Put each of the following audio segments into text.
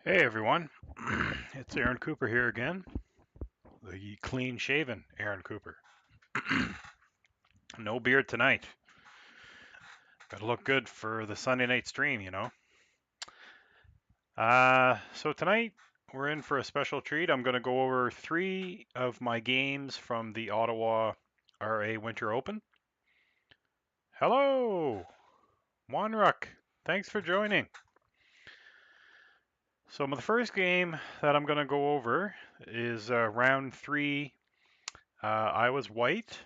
Hey everyone, it's Aaron Cooper here again, the clean shaven Aaron Cooper. No beard tonight. Gotta look good for the Sunday night stream, you know. So tonight we're in for a special treat. I'm gonna go over 3 of my games from the Ottawa RA Winter Open. Hello, Wanruck. Thanks for joining. So the first game that I'm gonna go over is round 3. I was white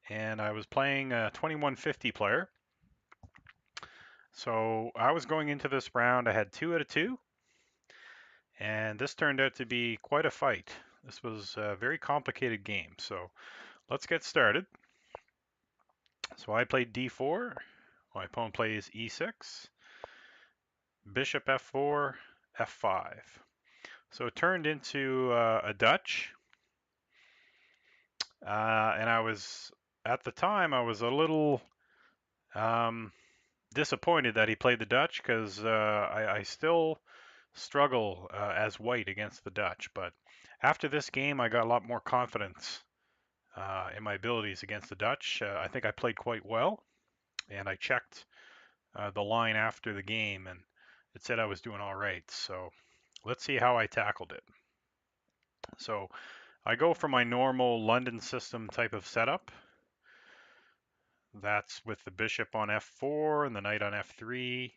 and I was playing a 2150 player. So I was going into this round, I had 2 out of 2, and this turned out to be quite a fight. This was a very complicated game, so let's get started. So I played d4, my opponent plays e6, bishop f4, f5. So it turned into a Dutch, and at the time, I was a little um, disappointed that he played the Dutch because I still struggle as white against the Dutch. But after this game, I got a lot more confidence in my abilities against the Dutch. I think I played quite well, and I checked the line after the game, and it said I was doing all right. So let's see how I tackled it. So I go for my normal London system type of setup. That's with the bishop on f4 and the knight on f3.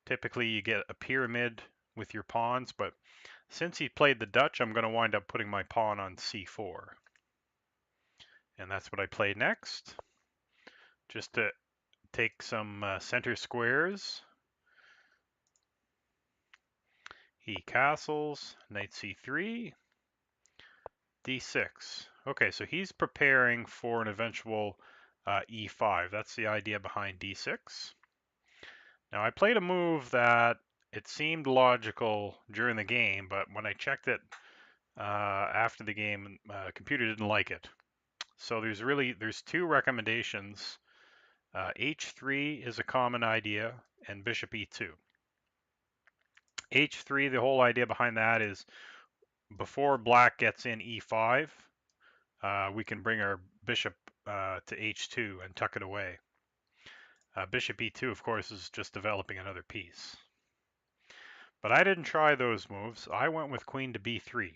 Typically, you get a pyramid with your pawns, but since he played the Dutch, I'm going to wind up putting my pawn on c4. And that's what I played next. Just to take some center squares. He castles, knight c3, d6. Okay, so he's preparing for an eventual e5. That's the idea behind d6. Now I played a move that it seemed logical during the game, but when I checked it after the game, computer didn't like it. So there's 2 recommendations. h3 is a common idea, and bishop e2. h3, the whole idea behind that is before black gets in e5, we can bring our bishop to h2 and tuck it away. Bishop e2, of course, is just developing another piece. But I didn't try those moves. I went with queen to b3.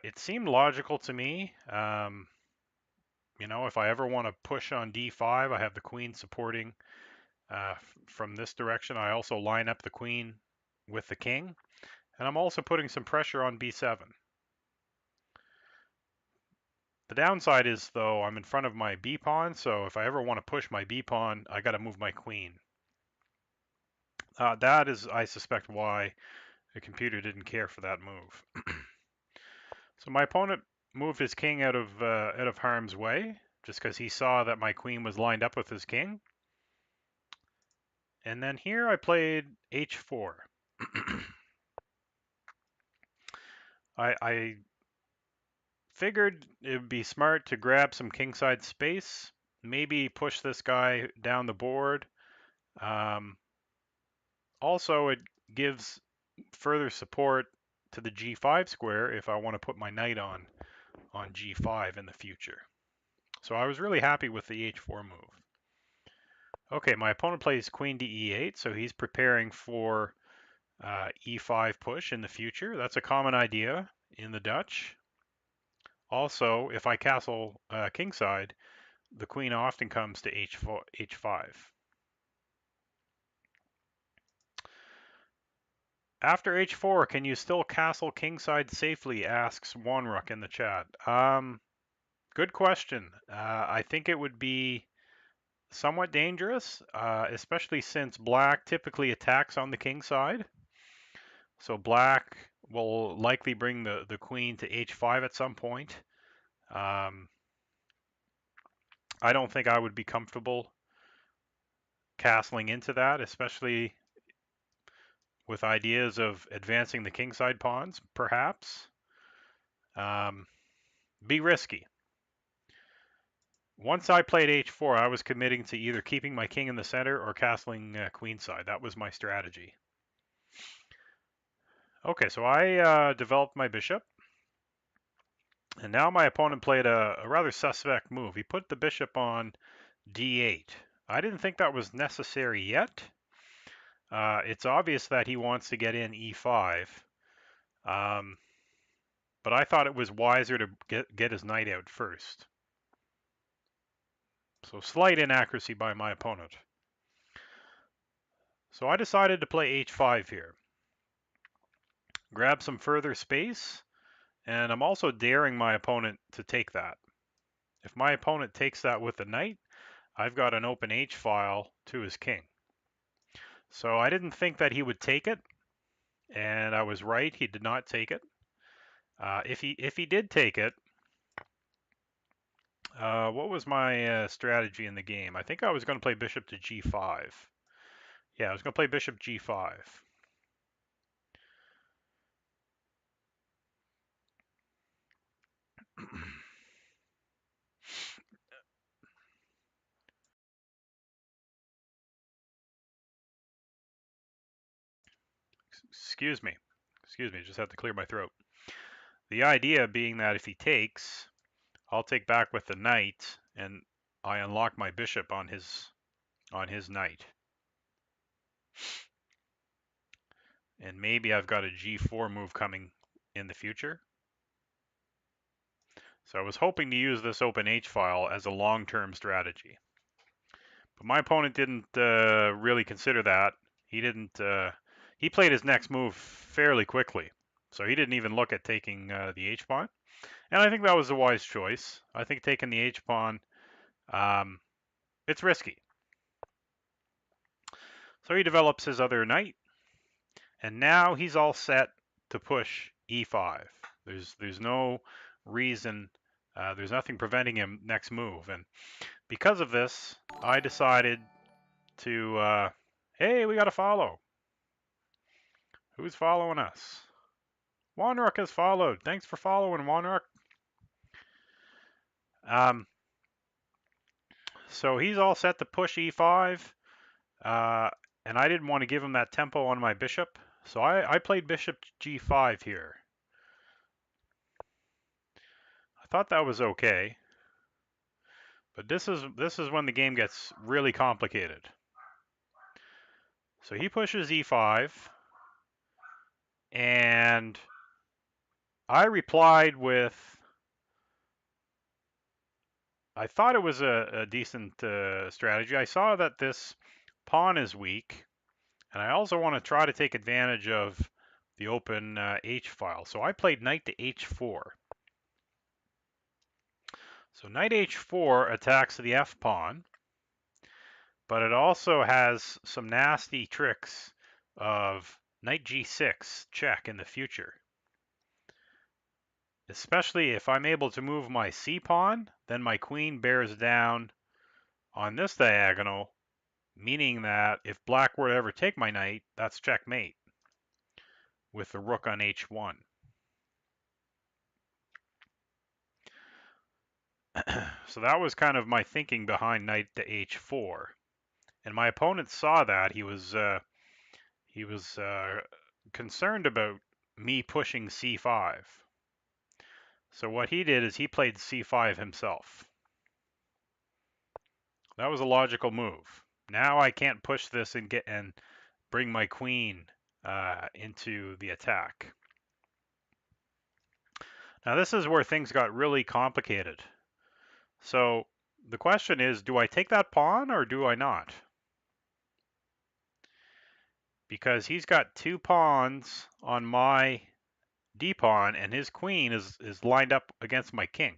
It seemed logical to me. You know, if I ever want to push on d5, I have the queen supporting from this direction. I also line up the queen with the king, and I'm also putting some pressure on b7. The downside is, though, I'm in front of my b pawn, so if I ever want to push my b pawn, I got to move my queen. That is, I suspect, why the computer didn't care for that move. So my opponent moved his king out of harm's way, just because he saw that my queen was lined up with his king. And then here I played h4. I figured it would be smart to grab some kingside space, maybe push this guy down the board. Also, it gives further support to the g5 square if I want to put my knight on g5 in the future. So I was really happy with the h4 move. Okay, my opponent plays queen to e8, so he's preparing for e5 push in the future. That's a common idea in the Dutch. Also, if I castle kingside, the queen often comes to h5. After h4, can you still castle kingside safely? Asks Wanruck in the chat. Good question. I think it would be somewhat dangerous, especially since black typically attacks on the king side. So black will likely bring the queen to h5 at some point. I don't think I would be comfortable castling into that, especially with ideas of advancing the kingside pawns, perhaps. Be risky. Once I played h4, I was committing to either keeping my king in the center or castling queenside. That was my strategy. Okay, so I developed my bishop, and now my opponent played a rather suspect move. He put the bishop on d8. I didn't think that was necessary yet. It's obvious that he wants to get in e5, but I thought it was wiser to get his knight out first. So slight inaccuracy by my opponent. So I decided to play h5 here. Grab some further space, and I'm also daring my opponent to take that. If my opponent takes that with the knight, I've got an open h file to his king. So I didn't think that he would take it, and I was right. He did not take it. If he did take it, what was my strategy in the game? I think I was going to play bishop to g5. Yeah, I was going to play bishop g5. Excuse me. Excuse me, just had to clear my throat. The idea being that if he takes, I'll take back with the knight, and I unlock my bishop on his knight. And maybe I've got a g4 move coming in the future. So I was hoping to use this open h file as a long-term strategy. But my opponent didn't really consider that. He didn't. He played his next move fairly quickly, so he didn't even look at taking the h pawn. And I think that was a wise choice. I think taking the h pawn, it's risky. So he develops his other knight, and now he's all set to push e5. There's no reason. There's nothing preventing him next move, and because of this, I decided to. Hey, we got to follow. Who's following us? Wanrook has followed. Thanks for following, Wanrook. So he's all set to push e5, and I didn't want to give him that tempo on my bishop, so I played bishop g5 here. I thought that was okay, but this is when the game gets really complicated. So he pushes e5, and I replied with, I thought it was a decent strategy. I saw that this pawn is weak, and I also want to try to take advantage of the open h file. So I played knight to h4. So knight h4 attacks the f pawn, but it also has some nasty tricks of knight g6 check in the future. Especially if I'm able to move my c pawn, then my queen bears down on this diagonal, meaning that if black were to ever take my knight, that's checkmate with the rook on h1. So that was kind of my thinking behind knight to h4, and my opponent saw that. He was concerned about me pushing c5. So what he did is he played c5 himself. That was a logical move. Now I can't push this and bring my queen into the attack. Now this is where things got really complicated. So the question is, do I take that pawn or do I not? Because he's got two pawns on my d pawn, and his queen is lined up against my king.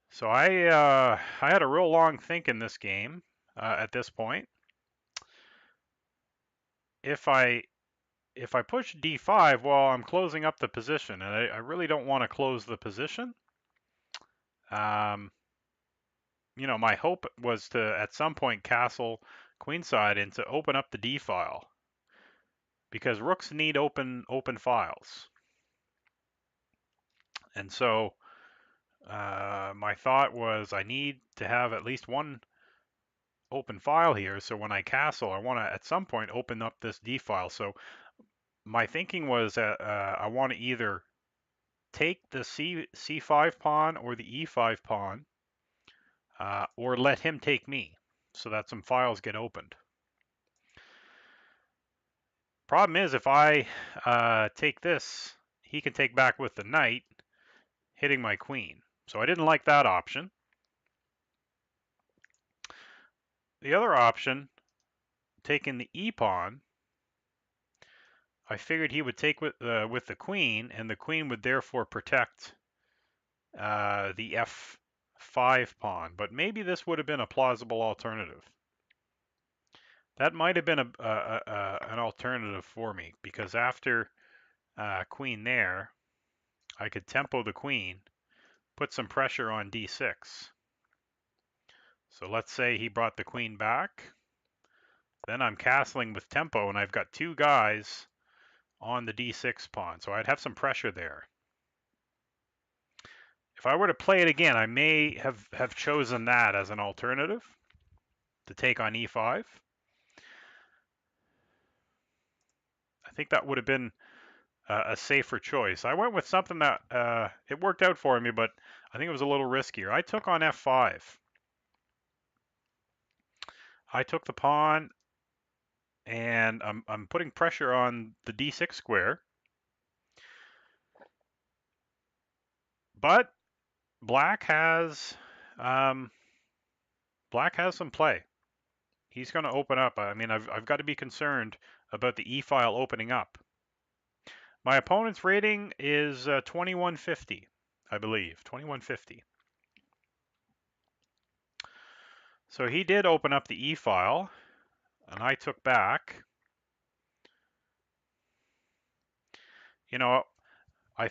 So I had a real long think in this game at this point. If I push d5, well, I'm closing up the position, and I really don't want to close the position. You know, my hope was to at some point castle queenside and to open up the d file, because rooks need open files. And so my thought was I need to have at least one open file here. So when I castle, I want to at some point open up this D file. So my thinking was I want to either take the C5 pawn or the E5 pawn, or let him take me so that some files get opened. Problem is, if I take this, he can take back with the knight, hitting my queen. So I didn't like that option. The other option, taking the E pawn, I figured he would take with the queen, and the queen would therefore protect the F5 pawn. But maybe this would have been a plausible alternative. That might have been an alternative for me, because after queen there, I could tempo the queen, put some pressure on D6. So let's say he brought the queen back. Then I'm castling with tempo, and I've got two guys on the D6 pawn. So I'd have some pressure there. If I were to play it again, I may have chosen that as an alternative to take on E5. I think that would have been a safer choice. I went with something that it worked out for me, but I think it was a little riskier. I took on F5. I took the pawn, and I'm putting pressure on the D6 square. But black has some play. He's going to open up. I mean, I've got to be concerned about the E file opening up. My opponent's rating is 2150, I believe, 2150. So he did open up the E file, and I took back. You know, I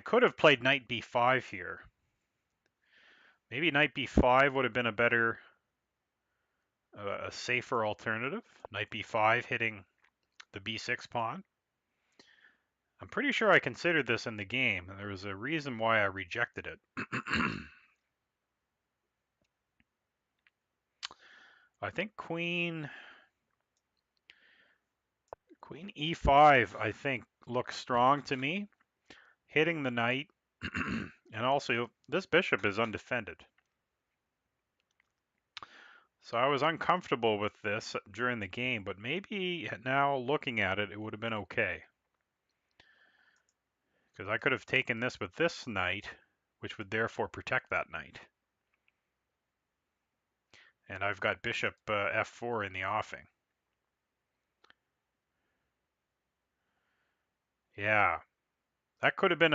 could have played knight b5 here. Maybe knight b5 would have been a better, a safer alternative. Knight b5 hitting the b6 pawn. I'm pretty sure I considered this in the game, and there was a reason why I rejected it. I think queen e5, I think, looks strong to me, hitting the knight, and also this bishop is undefended. So I was uncomfortable with this during the game, but maybe now looking at it, it would have been okay. Because I could have taken this with this knight, which would therefore protect that knight. And I've got bishop f4 in the offing. Yeah, that could have been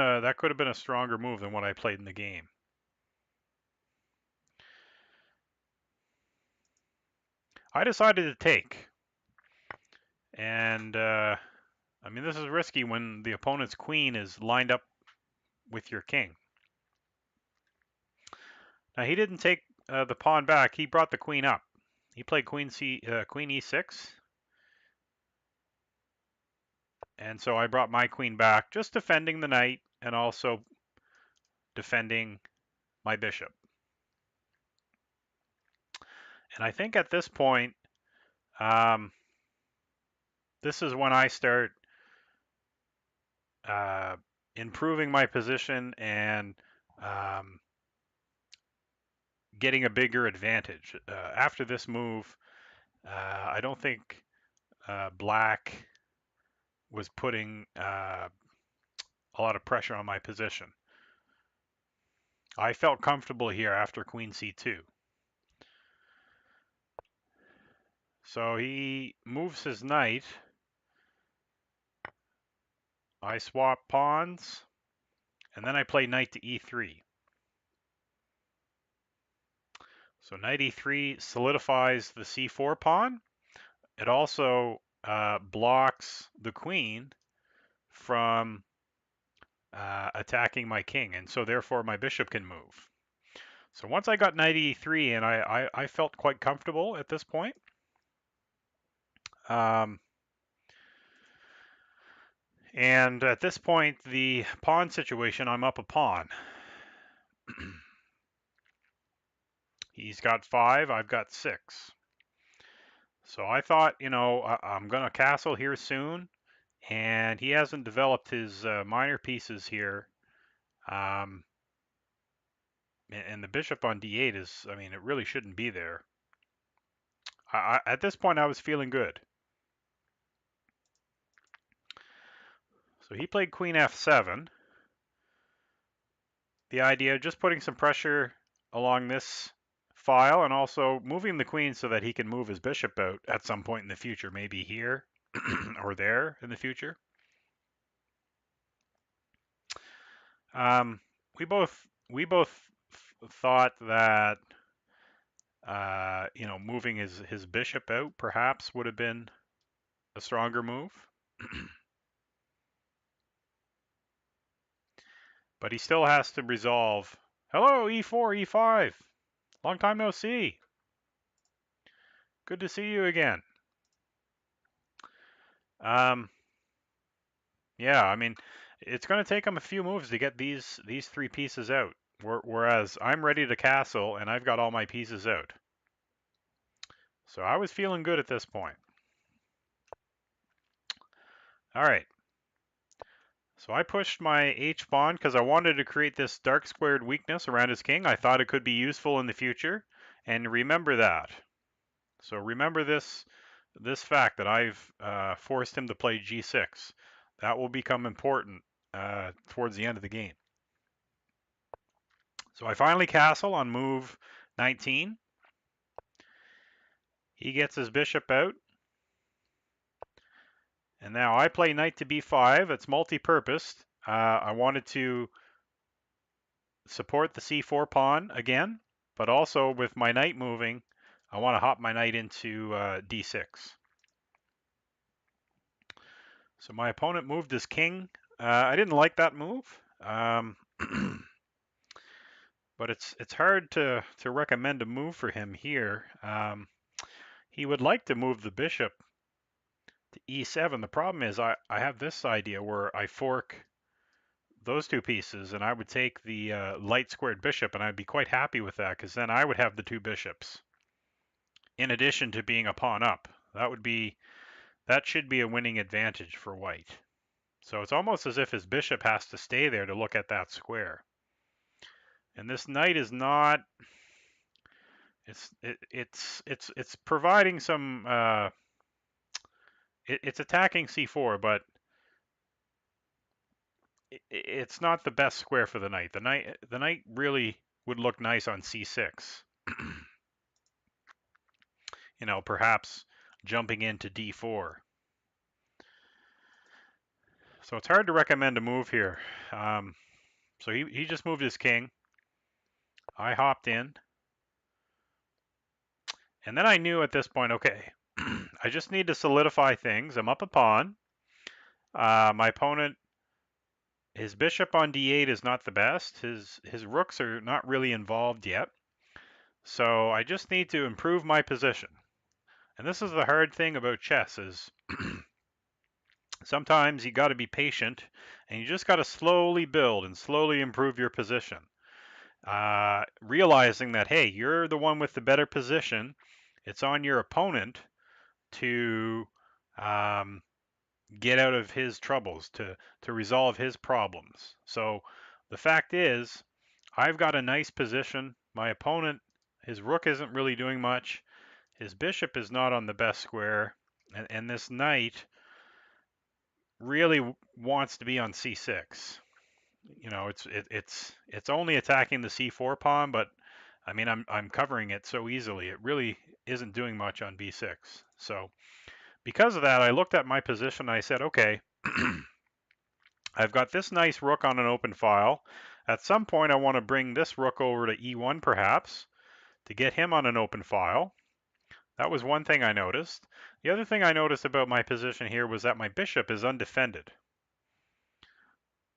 a stronger move than what I played in the game. I decided to take, and I mean, this is risky when the opponent's queen is lined up with your king. Now he didn't take the pawn back; he brought the queen up. He played queen e6, and so I brought my queen back, just defending the knight and also defending my bishop. And I think at this point, this is when I start improving my position and getting a bigger advantage. After this move, I don't think black was putting a lot of pressure on my position. I felt comfortable here after queen c2. So he moves his knight. I swap pawns, and then I play knight to e3. So knight e3 solidifies the c4 pawn. It also blocks the queen from attacking my king, and so therefore my bishop can move. So once I got knight e3, and I felt quite comfortable at this point. And at this point, the pawn situation, I'm up a pawn. He's got 5, I've got 6. So I thought, I'm going to castle here soon, and he hasn't developed his minor pieces here. And the bishop on d8 is, I mean, it really shouldn't be there. At this point, I was feeling good. So he played queen f7. The idea of just putting some pressure along this file and also moving the queen so that he can move his bishop out at some point in the future, maybe here or there in the future. We both thought that moving his bishop out perhaps would have been a stronger move. But he still has to resolve. Hello, e4, e5. Long time no see. Good to see you again. Yeah, I mean, it's going to take him a few moves to get these 3 pieces out. Whereas I'm ready to castle and I've got all my pieces out. So I was feeling good at this point. All right. So I pushed my H pawn because I wanted to create this dark squared weakness around his king. I thought it could be useful in the future. And remember that. So remember this fact that I've forced him to play g6. That will become important towards the end of the game. So I finally castle on move 19. He gets his bishop out. And now I play knight to b5. It's multi-purposed. I wanted to support the c4 pawn again, but also with my knight moving, I want to hop my knight into d6. So my opponent moved his king. I didn't like that move, but it's hard to recommend a move for him here. He would like to move the bishop to e7. The problem is I have this idea where I fork those 2 pieces and I would take the light squared bishop, and I'd be quite happy with that because then I would have the 2 bishops in addition to being a pawn up. That should be a winning advantage for white. So it's almost as if his bishop has to stay there to look at that square. And this knight is not. It's providing some. It's attacking c4, but it's not the best square for the knight. The knight really would look nice on c6. Perhaps jumping into d4. So it's hard to recommend a move here. So he just moved his king. I hopped in. And then I knew at this point, okay, I just need to solidify things. I'm up a pawn. My opponent, his bishop on d8 is not the best. His rooks are not really involved yet. So I just need to improve my position. And this is the hard thing about chess is sometimes you got to be patient and you just got to slowly build and slowly improve your position. Realizing that, hey, you're the one with the better position. It's on your opponent to get out of his troubles, to resolve his problems. So the fact is, I've got a nice position. My opponent, his rook isn't really doing much. His bishop is not on the best square. And this knight really wants to be on c6. It's only attacking the c4 pawn, but I mean I'm covering it so easily. It really isn't doing much on b6. So because of that, I looked at my position and I said, okay, I've got this nice rook on an open file. At some point, I want to bring this rook over to e1 perhaps to get him on an open file. That was one thing I noticed. The other thing I noticed about my position here was that my bishop is undefended.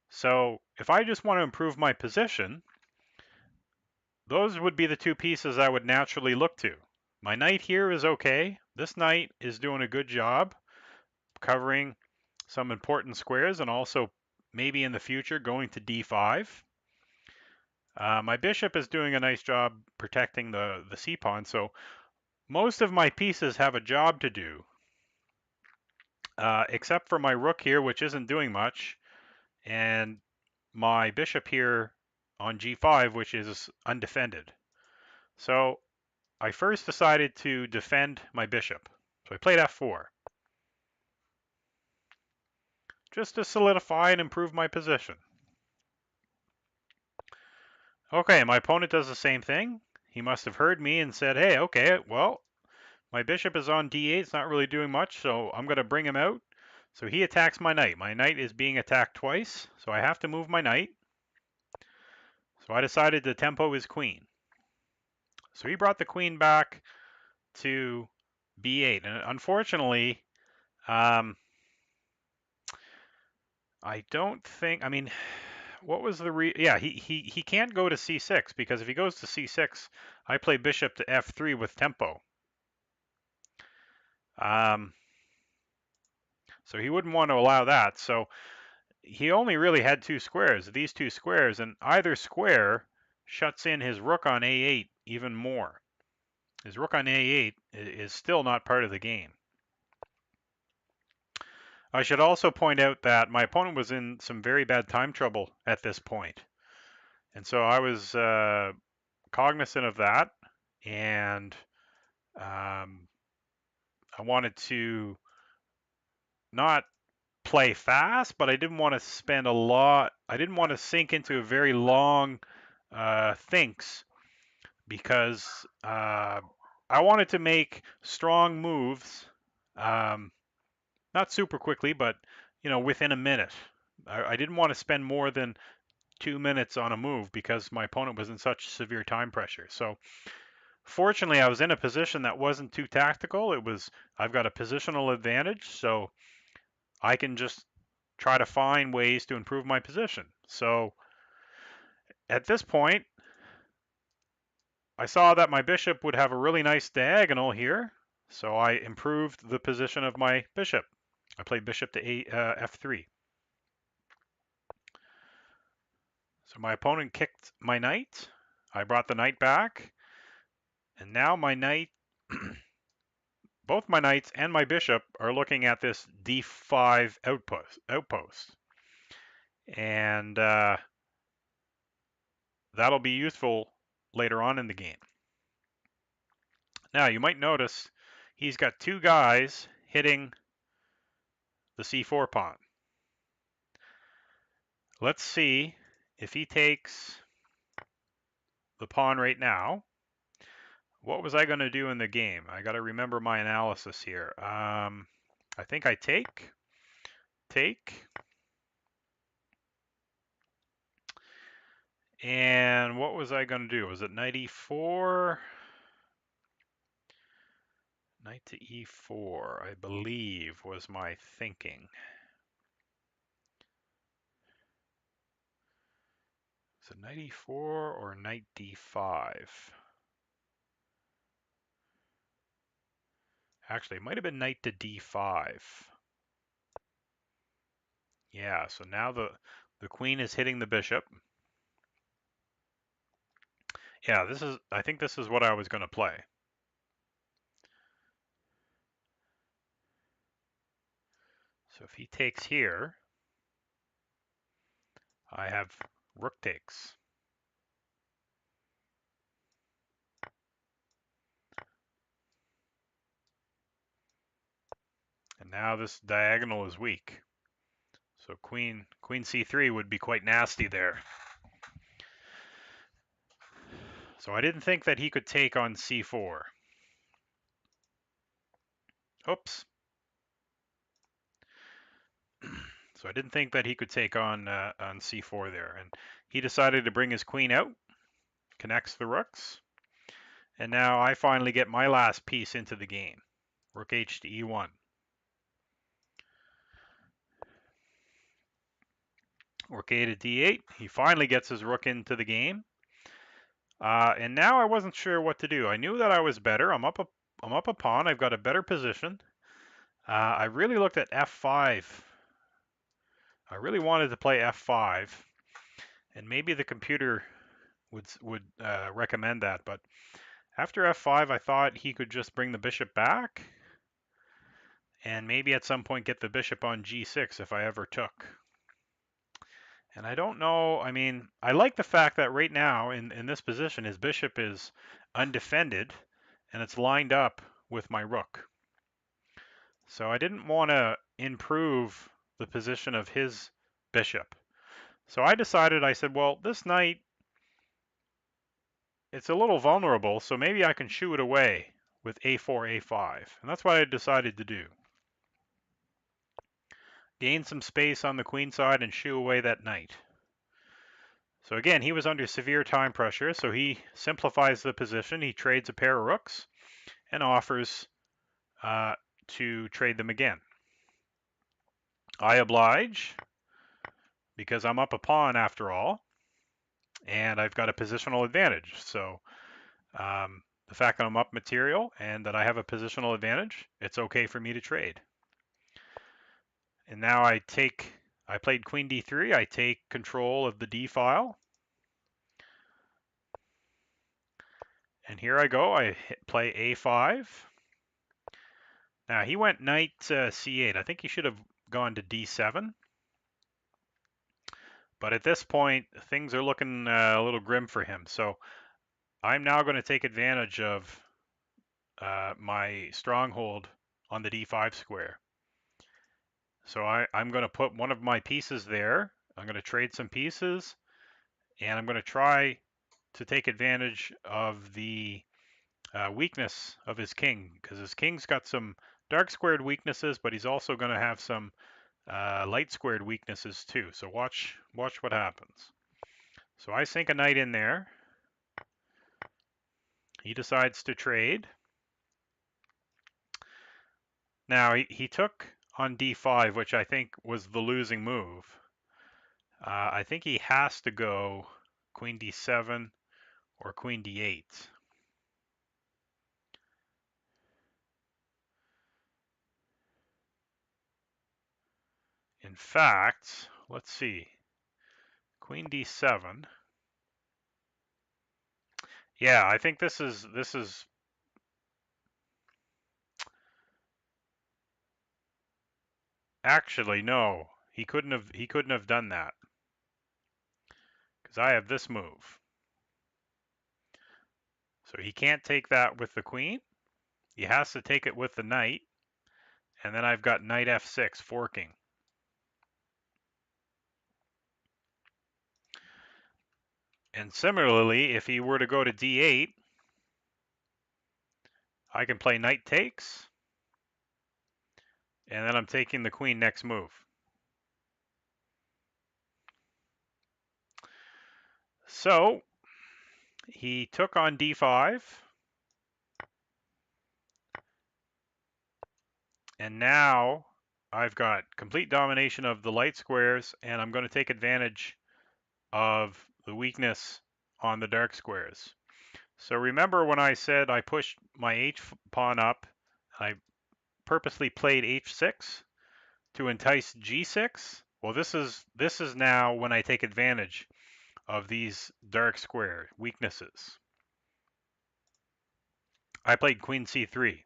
So if I just want to improve my position, those would be the 2 pieces I would naturally look to. My knight here is okay. This knight is doing a good job covering some important squares and also maybe in the future going to d5. My bishop is doing a nice job protecting the c-pawn, so most of my pieces have a job to do, except for my rook here, which isn't doing much, and my bishop here on g5, which is undefended. So I first decided to defend my bishop. So I played f4, just to solidify and improve my position. Okay, my opponent does the same thing. He must have heard me and said, hey, okay, well, my bishop is on d8. It's not really doing much, so I'm going to bring him out. So he attacks my knight. My knight is being attacked twice, so I have to move my knight. So I decided to tempo his queen. So he brought the queen back to b8. And unfortunately, I don't think, I mean, what was the yeah, he can't go to c6, because if he goes to c6, I play bishop to f3 with tempo. So he wouldn't want to allow that. So he only really had two squares, these two squares, and either square shuts in his rook on a8 even more. His rook on a8 is still not part of the game. I should also point out that my opponent was in some very bad time trouble at this point. And so I was cognizant of that, and I wanted to not play fast, but I didn't want to spend a lot. I didn't want to sink into a very long thinks, because I wanted to make strong moves, not super quickly, but within a minute. I didn't want to spend more than 2 minutes on a move because my opponent was in such severe time pressure. So fortunately, I was in a position that wasn't too tactical. I've got a positional advantage, so I can just try to find ways to improve my position. So at this point, I saw that my bishop would have a really nice diagonal here, so I improved the position of my bishop. I played bishop to f3. So my opponent kicked my knight. I brought the knight back, and now my knight, both my knights and my bishop are looking at this d5 outpost. And that'll be useful later on in the game. Now you might notice he's got two guys hitting the c4 pawn. Let's see if he takes the pawn right now. What was I going to do in the game? I got to remember my analysis here. I think I take. And what was I going to do? Was it knight e4? Knight to e4, I believe, was my thinking. So knight e4 or knight d5? Actually, it might have been knight to d5. Yeah, so now the queen is hitting the bishop. Yeah, I think this is what I was going to play. So if he takes here, I have rook takes. And now this diagonal is weak. So queen c3 would be quite nasty there. So I didn't think that he could take on c4. Oops. So I didn't think that he could take on c4 there. And he decided to bring his queen out, connects the rooks. And now I finally get my last piece into the game. Rook h to e1. Rook a to d8. He finally gets his rook into the game. And now I wasn't sure what to do. I knew that I was better. I'm up a pawn. I've got a better position. I really looked at f5. I really wanted to play f5. And maybe the computer would recommend that. But after f5, I thought he could just bring the bishop back, and maybe at some point get the bishop on g6 if I ever took. And I don't know, I mean, I like the fact that right now in this position, his bishop is undefended and it's lined up with my rook. So I didn't want to improve the position of his bishop. So I decided, I said, well, this knight, it's a little vulnerable, so maybe I can shoo it away with a4, a5. And that's what I decided to do. Gain some space on the queen side and shoo away that knight. So again, he was under severe time pressure, so he simplifies the position. He trades a pair of rooks and offers to trade them again. I oblige because I'm up a pawn after all, and I've got a positional advantage. So the fact that I'm up material and that I have a positional advantage, it's okay for me to trade. And now I played queen d3, I take control of the d file. And here I go, I play a5. Now he went knight c8. I think he should have gone to d7. But at this point, things are looking a little grim for him. So I'm now going to take advantage of my stronghold on the d5 square. So I'm going to put one of my pieces there. I'm going to trade some pieces, and I'm going to try to take advantage of the weakness of his king, because his king's got some dark squared weaknesses, but he's also going to have some light squared weaknesses too. So watch what happens. So I sink a knight in there. He decides to trade. Now he took on d5, which I think was the losing move. I think he has to go queen d7 or queen d8. In fact, let's see. Queen d7. Yeah, I think this is actually no. He couldn't have done that, because I have this move. So he can't take that with the queen. He has to take it with the knight. And then I've got knight f6 forking. And similarly, if he were to go to d8, I can play knight takes. And then I'm taking the queen next move. So he took on d5. And now I've got complete domination of the light squares, and I'm going to take advantage of the weakness on the dark squares. So remember when I said I pushed my h pawn up, I purposely played h6 to entice g6? Well, this is now when I take advantage of these dark square weaknesses. I played queen c3.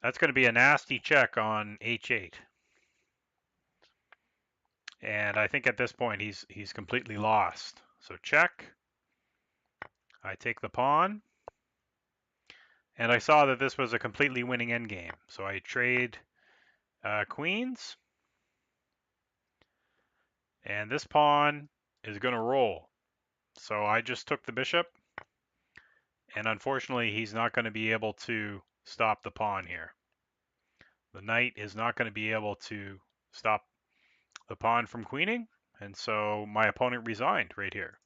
That's going to be a nasty check on h8. And I think at this point he's completely lost. So check. I take the pawn. And I saw that this was a completely winning endgame. So I trade queens. And this pawn is going to roll. So I just took the bishop. And unfortunately, he's not going to be able to stop the pawn here. The knight is not going to be able to stop the pawn from queening. And so my opponent resigned right here.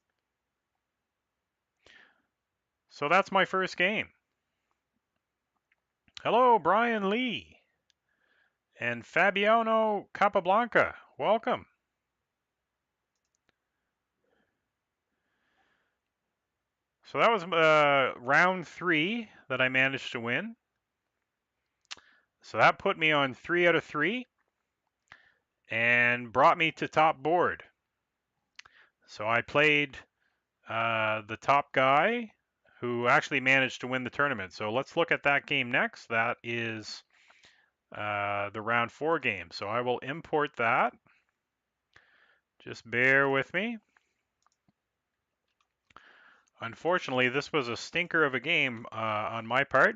So that's my first game. Hello, Brian Lee. And Fabiano Capablanca, welcome. So that was round 3 that I managed to win. So that put me on 3 out of 3 and brought me to top board. So I played the top guy who actually managed to win the tournament. So let's look at that game next. That is the round 4 game. So I will import that. Just bear with me. Unfortunately, this was a stinker of a game on my part.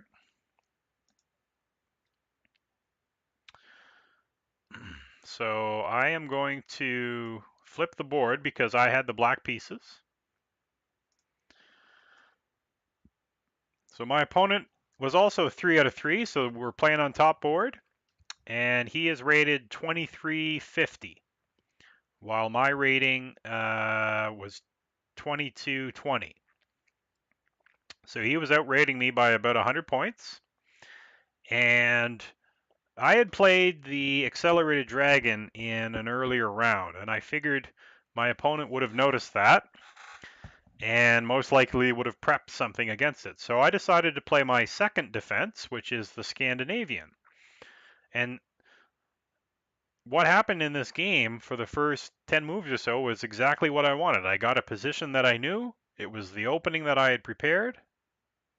So I am going to flip the board because I had the black pieces. So my opponent was also 3 out of 3, so we're playing on top board. And he is rated 2350, while my rating was 2220. So he was outrating me by about 100 points. And I had played the Accelerated Dragon in an earlier round, and I figured my opponent would have noticed that and most likely would have prepped something against it. So I decided to play my second defense, which is the Scandinavian. And what happened in this game for the first 10 moves or so was exactly what I wanted. I got a position that I knew. It was the opening that I had prepared.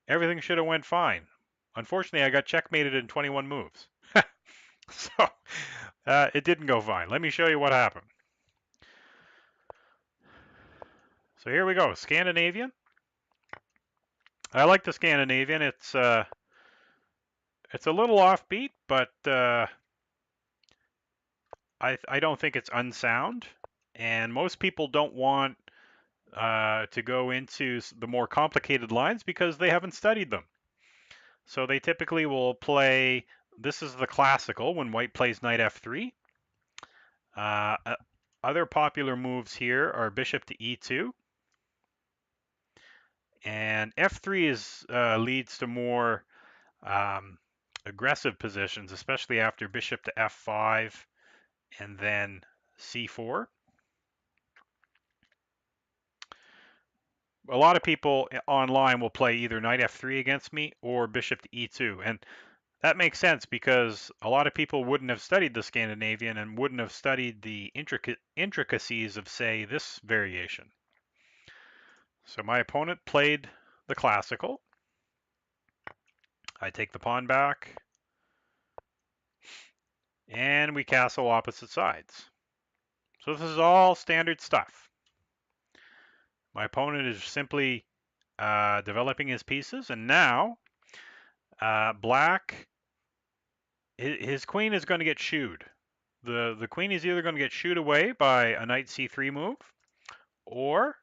Everything should have went fine. Unfortunately, I got checkmated in 21 moves. So it didn't go fine. Let me show you what happened. So here we go, Scandinavian. I like the Scandinavian. It's a little offbeat, but I don't think it's unsound. And most people don't want to go into the more complicated lines because they haven't studied them. So they typically will play. This is the classical when white plays knight f3. Other popular moves here are bishop to e2. And f3 leads to more aggressive positions, especially after bishop to f5 and then c4. A lot of people online will play either knight f3 against me or bishop to e2, and that makes sense because a lot of people wouldn't have studied the Scandinavian and wouldn't have studied the intricacies of, say, this variation. So my opponent played the classical. I take the pawn back, and we castle opposite sides. So this is all standard stuff. My opponent is simply developing his pieces, and now black, his queen is going to get shooed. The queen is either going to get shooed away by a knight c3 move, or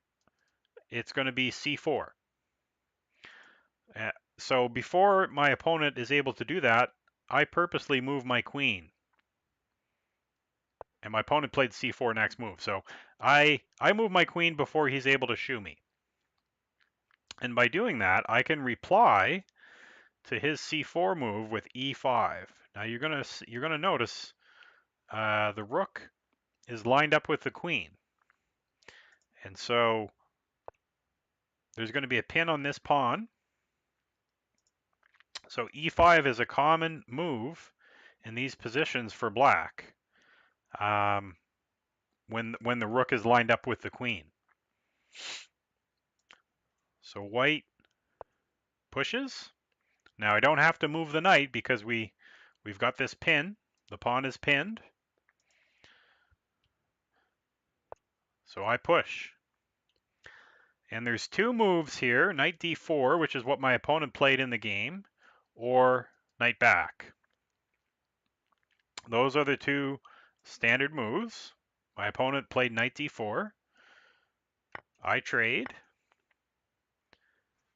it's going to be c4. So before my opponent is able to do that, I purposely move my queen. And my opponent played c4 next move. So I move my queen before he's able to shoe me. And by doing that, I can reply to his c4 move with e5. Now you're gonna notice the rook is lined up with the queen. And so there's going to be a pin on this pawn. So e5 is a common move in these positions for black when the rook is lined up with the queen. So white pushes. Now I don't have to move the knight because we've got this pin. The pawn is pinned. So I push. And there's two moves here, knight d4, which is what my opponent played in the game, or knight back. Those are the two standard moves. My opponent played knight d4. I trade.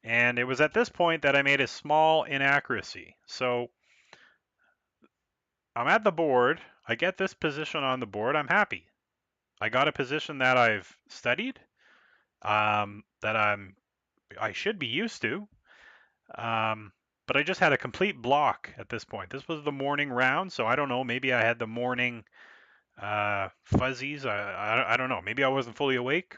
And it was at this point that I made a small inaccuracy. So I'm at the board. I get this position on the board. I'm happy. I got a position that I've studied, that I should be used to. But I just had a complete block at this point. This was the morning round, so I don't know. Maybe I had the morning fuzzies. I don't know. Maybe I wasn't fully awake.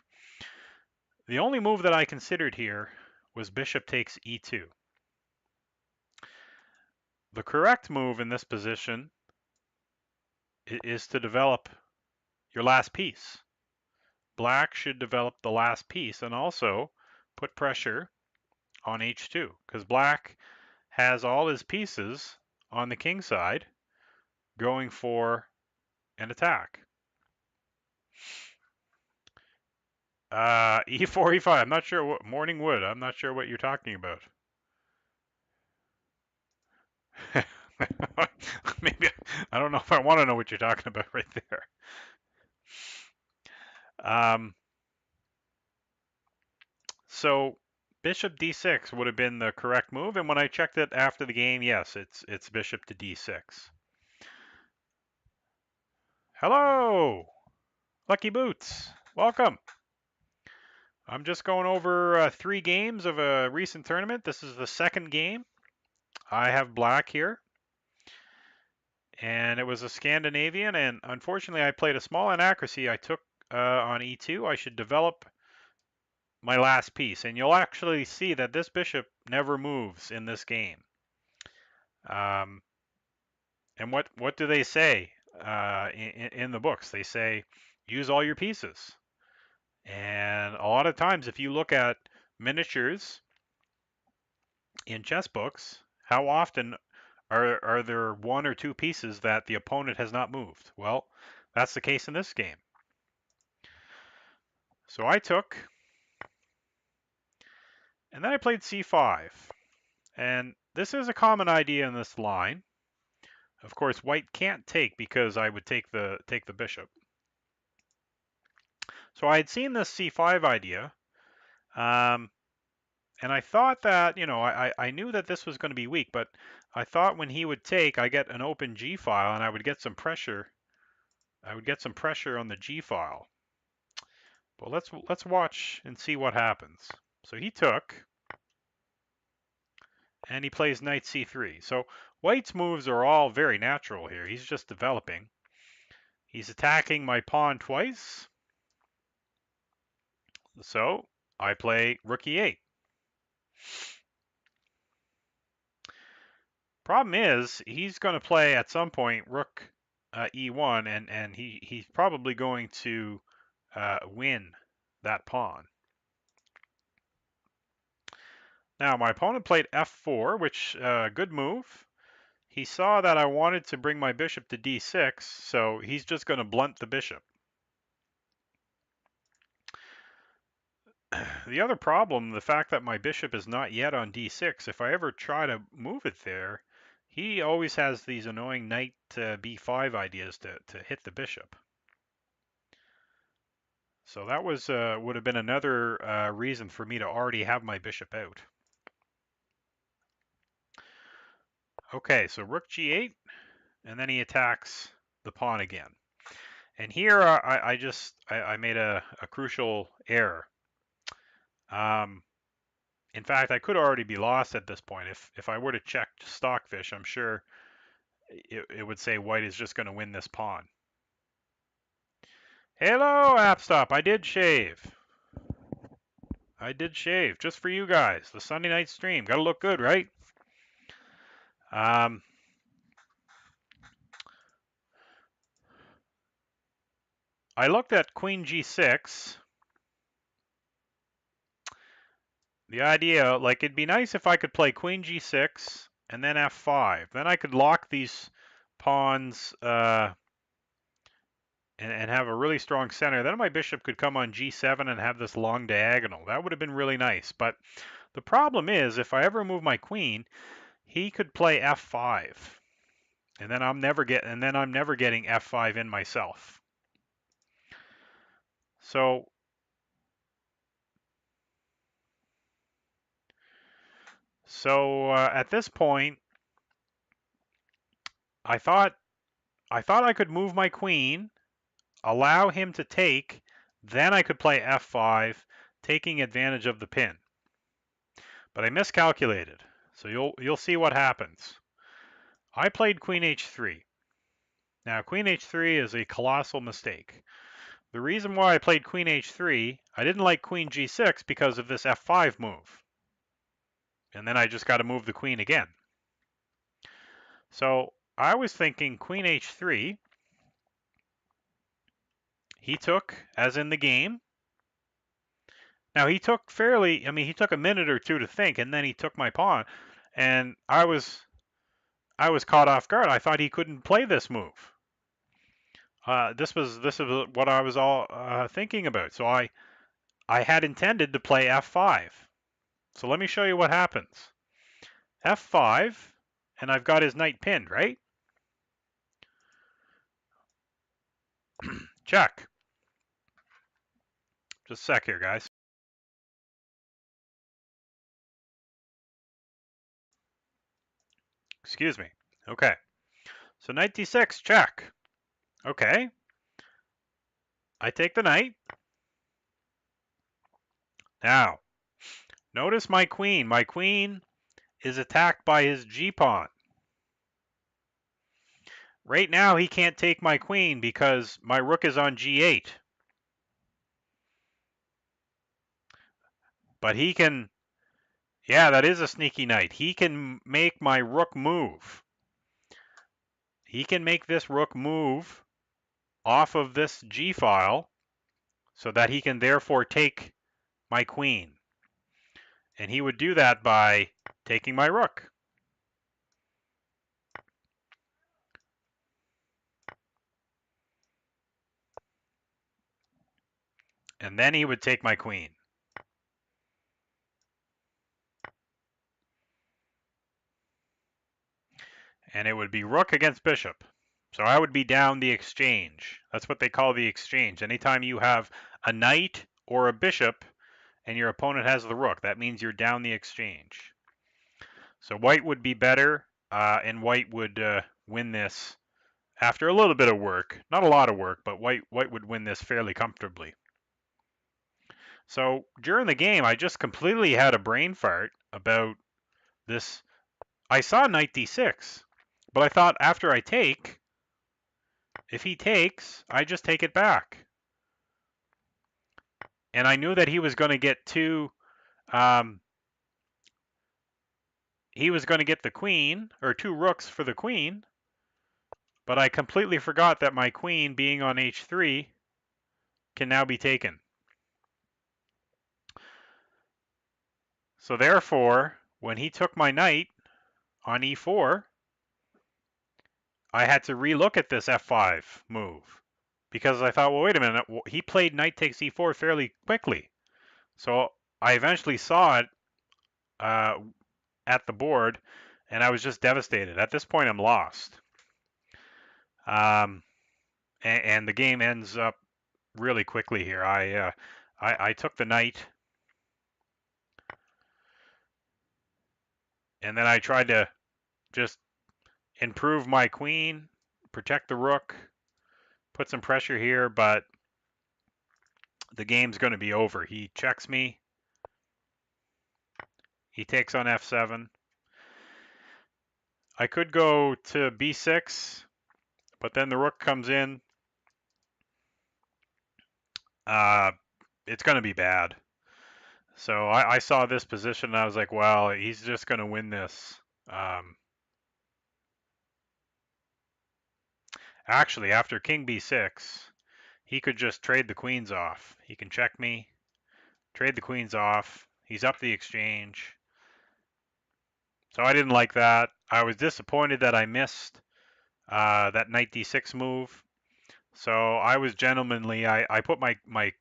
The only move that I considered here was bishop takes e2. The correct move in this position is to develop your last piece. Black should develop the last piece, and also put pressure on h2 because black has all his pieces on the king side going for an attack. E4, E5. I'm not sure what morning wood. I'm not sure what you're talking about. Maybe I don't know if I want to know what you're talking about right there. So bishop d6 would have been the correct move, and when I checked it after the game, yes, it's bishop to d6. Hello, Lucky Boots. Welcome. I'm just going over 3 games of a recent tournament. This is the second game. I have black here, and it was a Scandinavian, and unfortunately I played a small inaccuracy. I took on e2. I should develop my last piece, and you'll actually see that this bishop never moves in this game. And what do they say in the books? They say use all your pieces. And a lot of times, if you look at miniatures in chess books, how often are there 1 or 2 pieces that the opponent has not moved? Well, that's the case in this game. So I took, and then I played c5. And this is a common idea in this line. Of course, white can't take because I would take the bishop. So I had seen this c5 idea, and I thought that, I knew that this was going to be weak, but I thought when he would take, I get an open g file, and I would get some pressure. I would get some pressure on the g file. But let's watch and see what happens. So he took, and he plays knight c3. So white's moves are all very natural here. He's just developing. He's attacking my pawn twice. So I play rook e8. Problem is, he's going to play at some point rook e1, and he's probably going to win that pawn. Now, my opponent played f4, which good move. He saw that I wanted to bring my bishop to d6, so he's just going to blunt the bishop. The other problem, the fact that my bishop is not yet on d6, if I ever try to move it there, he always has these annoying knight b5 ideas to hit the bishop. So that was would have been another reason for me to already have my bishop out. Okay, so rook g8, and then he attacks the pawn again. And here I made a crucial error. In fact, I could already be lost at this point. If I were to check Stockfish, I'm sure it would say white is just going to win this pawn. Hello, AppStop. I did shave. I did shave just for you guys. The Sunday night stream. Got to look good, right? I looked at queen g6. The idea, like, it'd be nice if I could play queen g6 and then f5. Then I could lock these pawns and have a really strong center. Then my bishop could come on g7 and have this long diagonal. That would have been really nice. But the problem is, if I ever move my queen, he could play f5, and then I'm never getting f5 in myself. So at this point, I thought I could move my queen, allow him to take, then I could play f5, taking advantage of the pin. But I miscalculated. So you'll see what happens. I played queen h3. Now queen h3 is a colossal mistake. The reason why I played queen h3, I didn't like queen g6 because of this f5 move. And then I just got to move the queen again. So I was thinking queen h3. He took, as in the game. Now he took fairly, I mean, he took a minute or two to think, and then he took my pawn, and I was caught off guard. I thought he couldn't play this move. This is what I was all thinking about. So I had intended to play f5. So let me show you what happens. f5, and I've got his knight pinned, right? Check. Just a sec here, guys. Excuse me. Okay. So knight d6, check. Okay. I take the knight. Now, notice my queen. My queen is attacked by his g-pawn. Right now, he can't take my queen because my rook is on g8. But he can, yeah, that is a sneaky knight. He can make my rook move. He can make this rook move off of this g file so that he can therefore take my queen. And he would do that by taking my rook. And then he would take my queen. And it would be rook against bishop. So I would be down the exchange. That's what they call the exchange. Anytime you have a knight or a bishop and your opponent has the rook, that means you're down the exchange. So white would be better, and white would win this after a little bit of work. Not a lot of work, but white would win this fairly comfortably. So during the game, I just completely had a brain fart about this. I saw knight d6, but I thought after I take, if he takes, I just take it back. And I knew that he was going to get he was going to get the queen, or two rooks for the queen, but I completely forgot that my queen being on h3 can now be taken. So therefore, when he took my knight on e4, I had to relook at this f5 move because I thought, well, wait a minute, he played knight takes e4 fairly quickly. So I eventually saw it at the board, and I was just devastated. At this point, I'm lost. And the game ends up really quickly here. I took the knight, and then I tried to just improve my queen, protect the rook, put some pressure here, but the game's going to be over. He checks me. He takes on f7. I could go to b6, but then the rook comes in. It's going to be bad. So I saw this position, and I was like, well, he's just going to win this. Actually, after king b6, he could just trade the queens off. He can check me, trade the queens off. He's up the exchange. So I didn't like that. I was disappointed that I missed that knight d6 move. So I was gentlemanly. I put my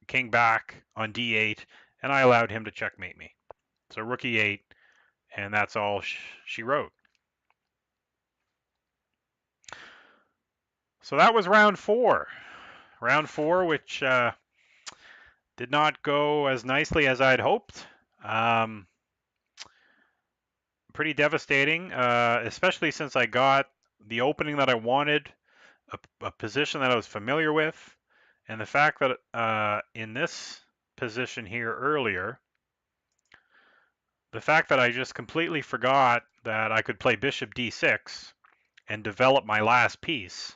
king back on d8, and I allowed him to checkmate me. So rook e8, and that's all she wrote. So that was round 4. Round 4, which did not go as nicely as I'd hoped. Pretty devastating, especially since I got the opening that I wanted, a position that I was familiar with, and the fact that in this position here earlier, the fact that I just completely forgot that I could play bishop d6 and develop my last piece.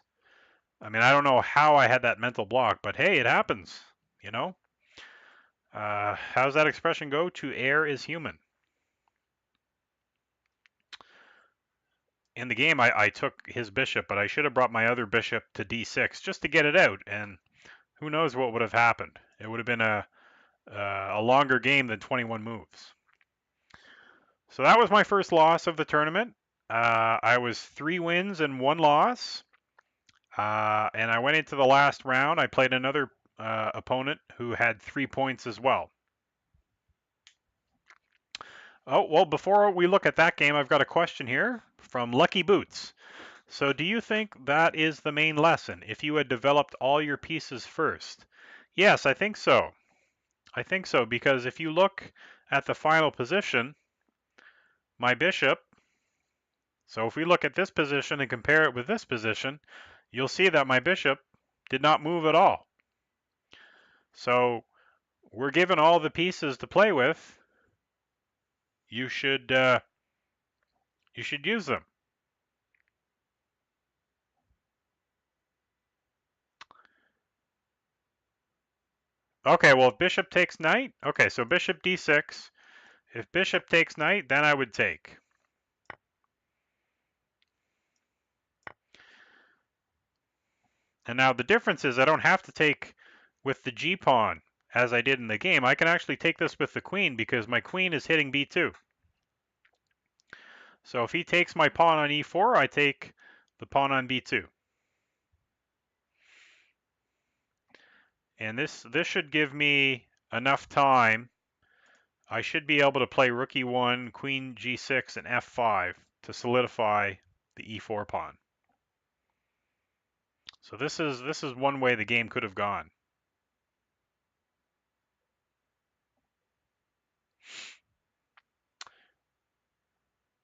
I mean, I don't know how I had that mental block, but hey, it happens, you know? How's that expression go? To err is human. In the game, I took his bishop, but I should have brought my other bishop to d6 just to get it out, and who knows what would have happened. It would have been a a longer game than 21 moves. So that was my first loss of the tournament. I was 3 wins and 1 loss. And I went into the last round. I played another opponent who had 3 points as well. Oh, well, before we look at that game, I've got a question here from Lucky Boots. So do you think that is the main lesson, if you had developed all your pieces first? Yes, I think so. I think so, because if you look at the final position, my bishop, so if we look at this position and compare it with this position, you'll see that my bishop did not move at all. So we're given all the pieces to play with. You should use them. Okay, well, if bishop takes knight, okay, so bishop d6. If bishop takes knight, then I would take. And now the difference is I don't have to take with the g-pawn as I did in the game. I can actually take this with the queen because my queen is hitting b2. So if he takes my pawn on e4, I take the pawn on b2. And this should give me enough time. I should be able to play rook e1, queen g6, and f5 to solidify the e4 pawn. So this is one way the game could have gone.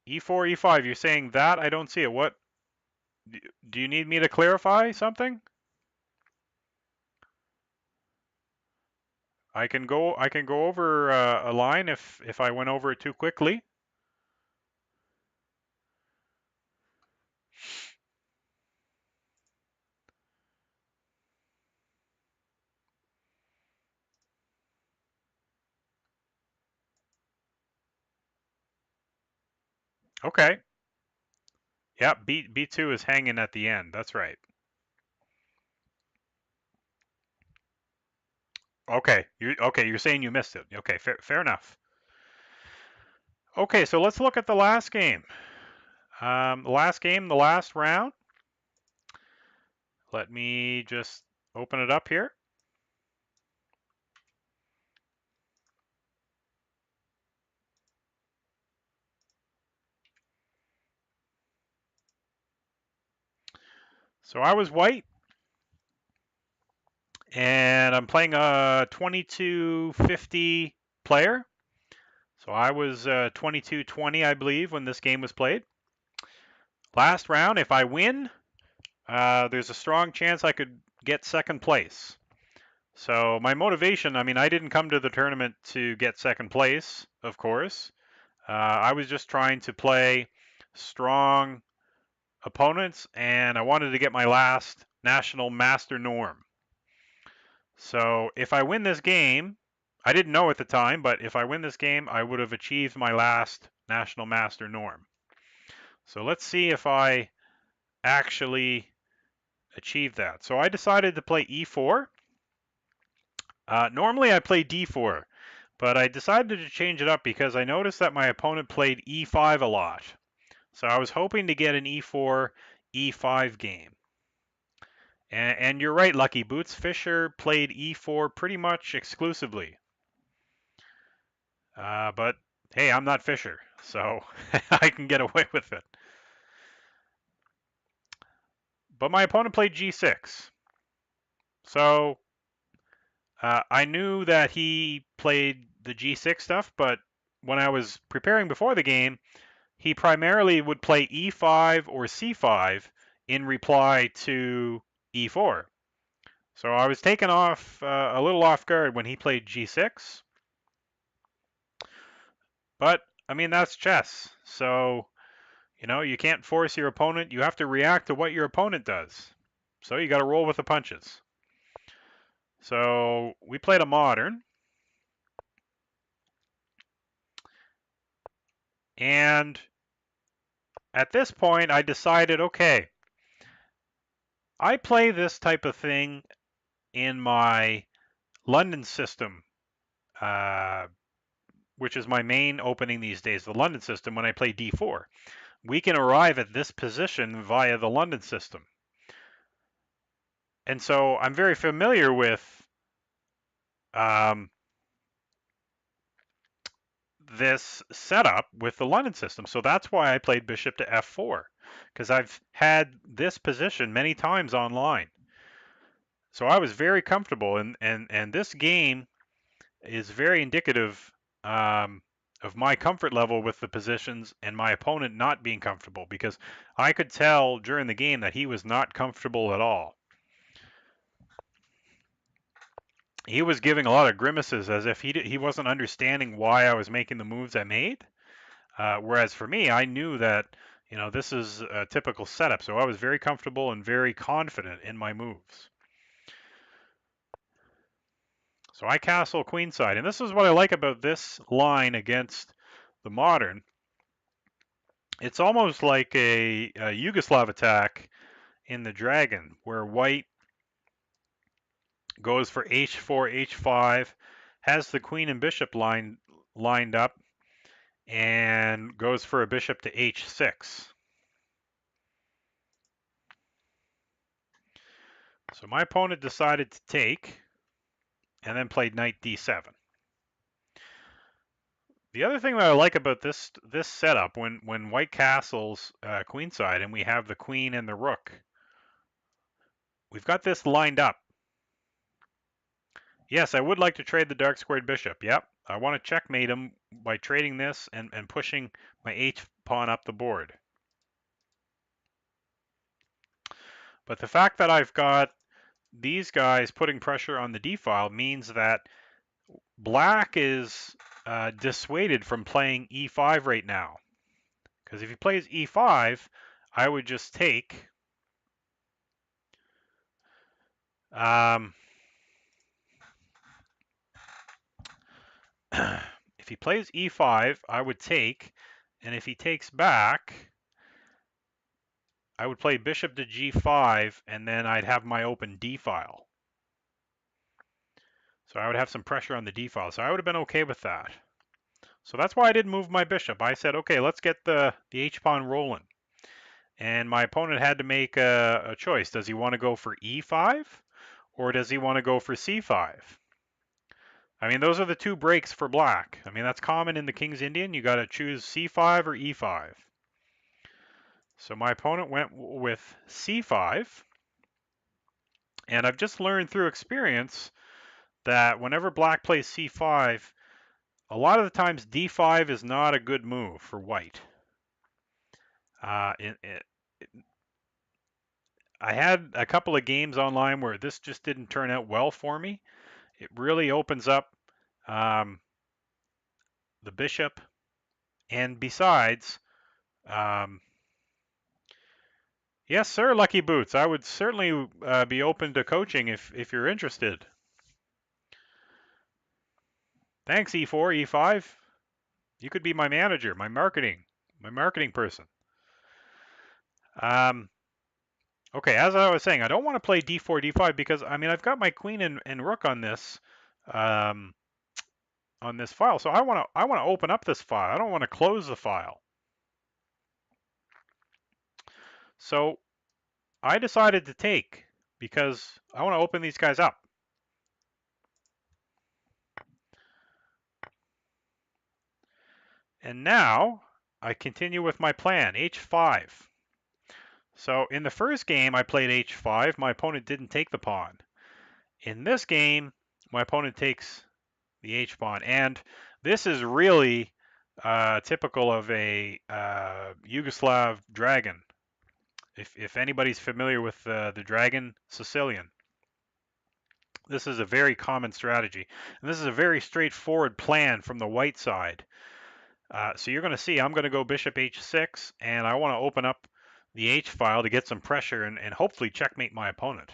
e4, e5, you're saying that? I don't see it. What? Do you need me to clarify something? I can go over a line if I went over it too quickly. Okay. Yeah, B2 is hanging at the end. That's right. Okay. You're saying you missed it. Okay, fair enough. Okay, so let's look at the last game. The last round. Let me just open it up here. So I was white, and I'm playing a 2250 player. So I was 2220, I believe, when this game was played. Last round, if I win, there's a strong chance I could get second place. So my motivation, I mean, I didn't come to the tournament to get second place, of course. I was just trying to play strong opponents, and I wanted to get my last national master norm. So if I win this game, I didn't know at the time, but if I win this game, I would have achieved my last national master norm. So let's see if I actually achieve that. So I decided to play e4. Normally I play d4, but I decided to change it up because I noticed that my opponent played e5 a lot. So I was hoping to get an e4, e5 game. And you're right, Lucky Boots. Fischer played e4 pretty much exclusively. But hey, I'm not Fischer, so I can get away with it. But my opponent played g6. So I knew that he played the g6 stuff, but when I was preparing before the game, he primarily would play e5 or c5 in reply to e4. So I was taken off a little off guard when he played g6. But, I mean, that's chess. So, you know, you can't force your opponent. You have to react to what your opponent does. So you got to roll with the punches. So we played a modern. And at this point, I decided, okay, I play this type of thing in my London system which is my main opening these days, the London system, when I play d4. We can arrive at this position via the London system. And so I'm very familiar with this setup with the London system. So that's why I played bishop to f4, because I've had this position many times online. So I was very comfortable, and this game is very indicative of my comfort level with the positions and my opponent not being comfortable, because I could tell during the game that he was not comfortable at all. He was giving a lot of grimaces as if he wasn't understanding why I was making the moves I made. Whereas for me, I knew that, you know, this is a typical setup, so I was very comfortable and very confident in my moves. So I castle queenside, and this is what I like about this line against the modern. It's almost like a Yugoslav attack in the dragon, where white goes for h4, h5, has the queen and bishop lined up, and goes for a bishop to h6. So my opponent decided to take, and then played knight d7. The other thing that I like about this setup, when white castles queenside and we have the queen and the rook, we've got this lined up. Yes, I would like to trade the dark squared bishop. Yep, I want to checkmate him by trading this and pushing my h pawn up the board. But the fact that I've got these guys putting pressure on the d file means that black is dissuaded from playing e5 right now. Because if he plays e5, I would just take. If he plays e5, I would take, and if he takes back, I would play bishop to g5, and then I'd have my open d file. So I would have some pressure on the d file. So I would have been okay with that. So that's why I didn't move my bishop. I said, okay, let's get the h-pawn rolling. And my opponent had to make a choice. Does he want to go for e5, or does he want to go for c5? I mean, those are the two breaks for black. I mean, that's common in the King's Indian. You got to choose c5 or e5. So my opponent went with c5. And I've just learned through experience that whenever black plays c5, a lot of the times d5 is not a good move for white. I had a couple of games online where this just didn't turn out well for me. It really opens up the bishop, and besides, yes, sir, Lucky Boots, I would certainly be open to coaching if you're interested. Thanks, E4, E5. You could be my manager, my marketing person. Okay, as I was saying, I don't want to play d4, d5 because, I mean, I've got my queen and rook on this file. So I want to open up this file. I don't want to close the file. So I decided to take because I want to open these guys up. And now I continue with my plan, h5. So in the first game, I played h5. My opponent didn't take the pawn. In this game, my opponent takes the h-pawn. And this is really typical of a Yugoslav dragon. If anybody's familiar with the dragon Sicilian, this is a very common strategy. And this is a very straightforward plan from the white side. So you're going to see I'm going to go bishop h6, and I want to open up the h file to get some pressure and hopefully checkmate my opponent.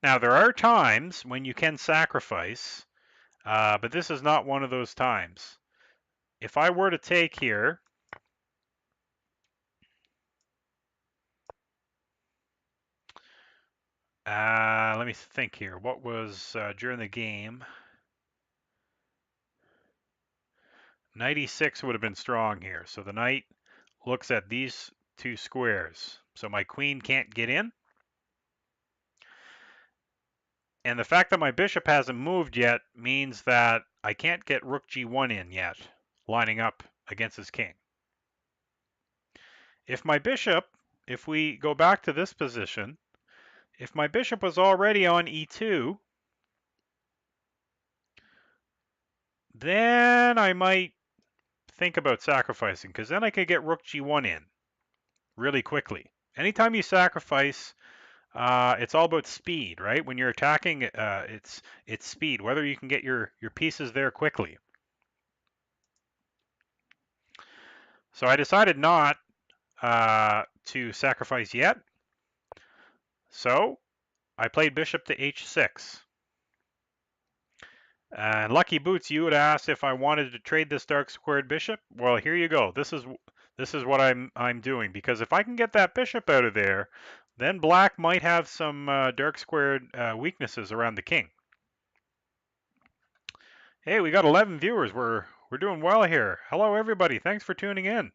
Now, there are times when you can sacrifice, but this is not one of those times. If I were to take here, Let me think here. What was during the game? Knight e6 would have been strong here. So the knight looks at these two squares. So my queen can't get in. And the fact that my bishop hasn't moved yet means that I can't get rook g1 in yet, lining up against his king. If we go back to this position, if my bishop was already on e2, then I might think about sacrificing, because then I could get rook g1 in really quickly. Anytime you sacrifice, it's all about speed, right? When you're attacking, it's speed, whether you can get your pieces there quickly. So I decided not to sacrifice yet. So I played bishop to h6. Lucky Boots, you would ask if I wanted to trade this dark squared bishop. Well, here you go. This is what I'm doing, because if I can get that bishop out of there, then black might have some dark squared weaknesses around the king. Hey, we got 11 viewers. We're doing well here. Hello, everybody. Thanks for tuning in.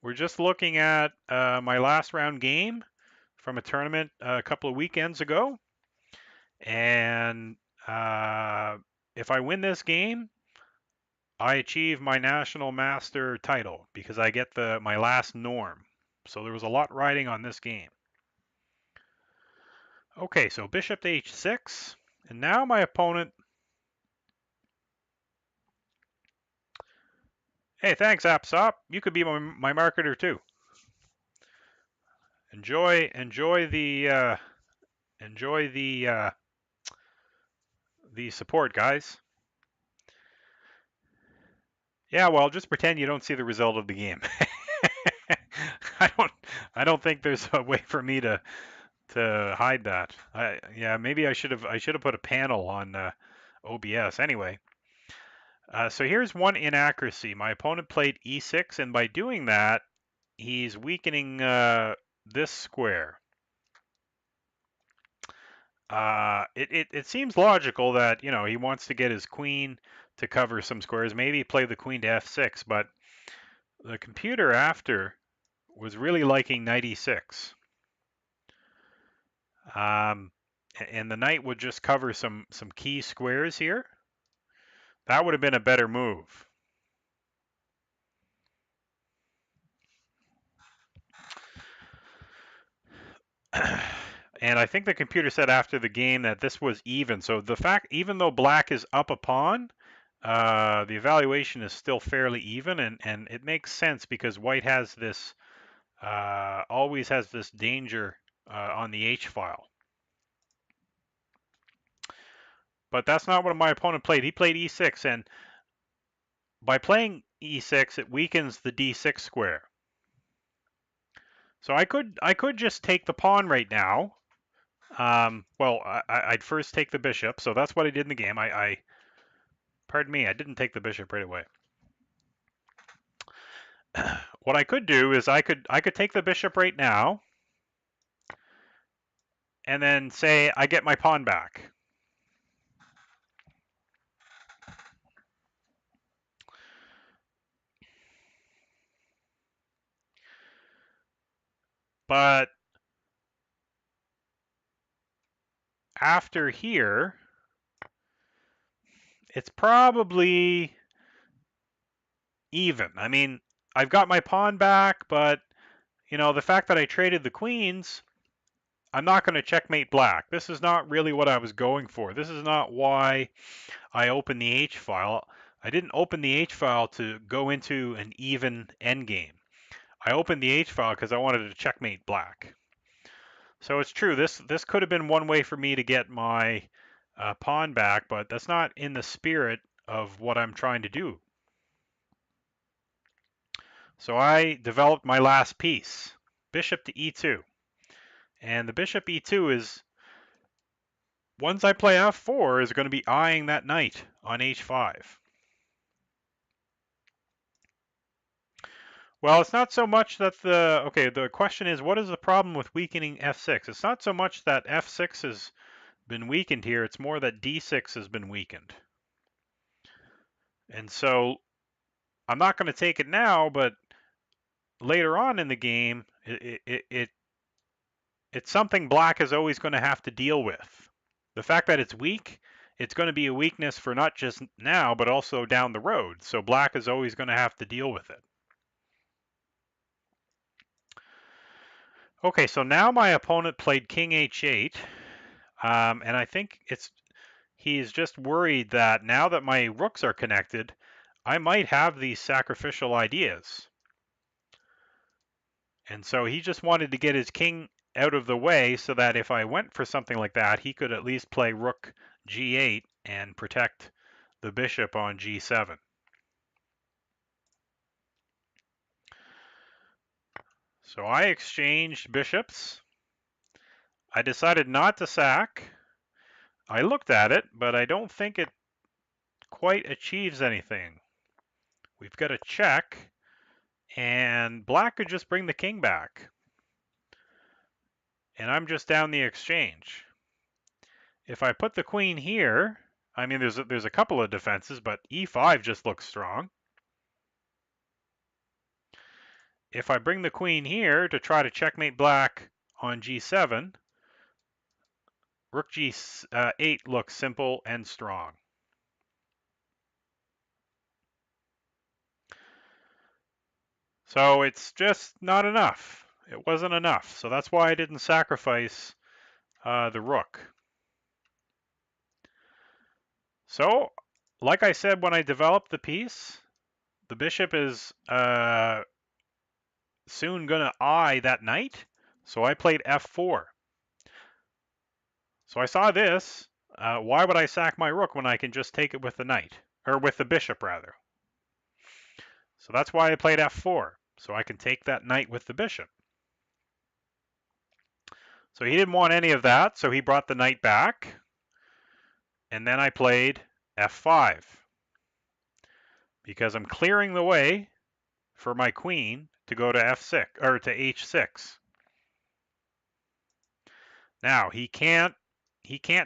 We're just looking at my last round game from a tournament a couple of weekends ago, and if I win this game, I achieve my national master title because I get my last norm. So there was a lot riding on this game. Okay, so bishop to h6, and now my opponent. Hey, thanks, Appsop. You could be my marketer too. Enjoy the support, guys. Yeah, well, just pretend you don't see the result of the game. I don't think there's a way for me to hide that. Yeah, maybe I should have put a panel on OBS. Anyway, so here's one inaccuracy. My opponent played e6, and by doing that, he's weakening this square. It seems logical that he wants to get his queen to cover some squares. Maybe play the queen to f6, but the computer after was really liking knight e6. And the knight would just cover some key squares here. That would have been a better move. And I think the computer said after the game that this was even. So the fact, even though black is up a pawn, the evaluation is still fairly even, and it makes sense because white has this, always has this danger on the H file. But that's not what my opponent played. He played e6, and by playing e6, it weakens the d6 square. So I could just take the pawn right now. Well, I'd first take the bishop, so that's what I did in the game. Pardon me, I didn't take the bishop right away. What I could do is I could take the bishop right now, and then say I get my pawn back. But after here, it's probably even. I mean, I've got my pawn back, but the fact that I traded the queens, I'm not going to checkmate black. This is not really what I was going for. This is not why I opened the H file. I didn't open the H file to go into an even endgame. I opened the H file because I wanted to checkmate black. So it's true, this could have been one way for me to get my pawn back, but that's not in the spirit of what I'm trying to do. So I developed my last piece, bishop to e2. And the bishop e2 is, once I play f4, is going to be eyeing that knight on h5. Well, it's not so much that the question is, what is the problem with weakening f6? It's not so much that f6 has been weakened here, it's more that d6 has been weakened. And so I'm not going to take it now, but later on in the game, it's something black is always going to have to deal with. The fact that it's weak, it's going to be a weakness for not just now, but also down the road. So black is always going to have to deal with it. Okay, so now my opponent played king h8, and I think he's just worried that now that my rooks are connected, I might have these sacrificial ideas. And so he just wanted to get his king out of the way so that if I went for something like that, he could at least play rook g8 and protect the bishop on g7. So I exchanged bishops. I decided not to sack. I looked at it, but I don't think it quite achieves anything. We've got a check, and black could just bring the king back. And I'm just down the exchange. If I put the queen here, I mean, there's a couple of defenses, but e5 just looks strong. If I bring the queen here to try to checkmate black on g7, rook g8 looks simple and strong. So it's just not enough. It wasn't enough. So that's why I didn't sacrifice the rook. So, like I said when I developed the piece, the bishop is soon going to eye that knight. So I played f4. So I saw this. Why would I sack my rook when I can just take it with the knight? Or with the bishop, rather. So that's why I played f4. So I can take that knight with the bishop. So he didn't want any of that, so he brought the knight back. And then I played f5. Because I'm clearing the way for my queen to go to f6, or to h6. Now, he can't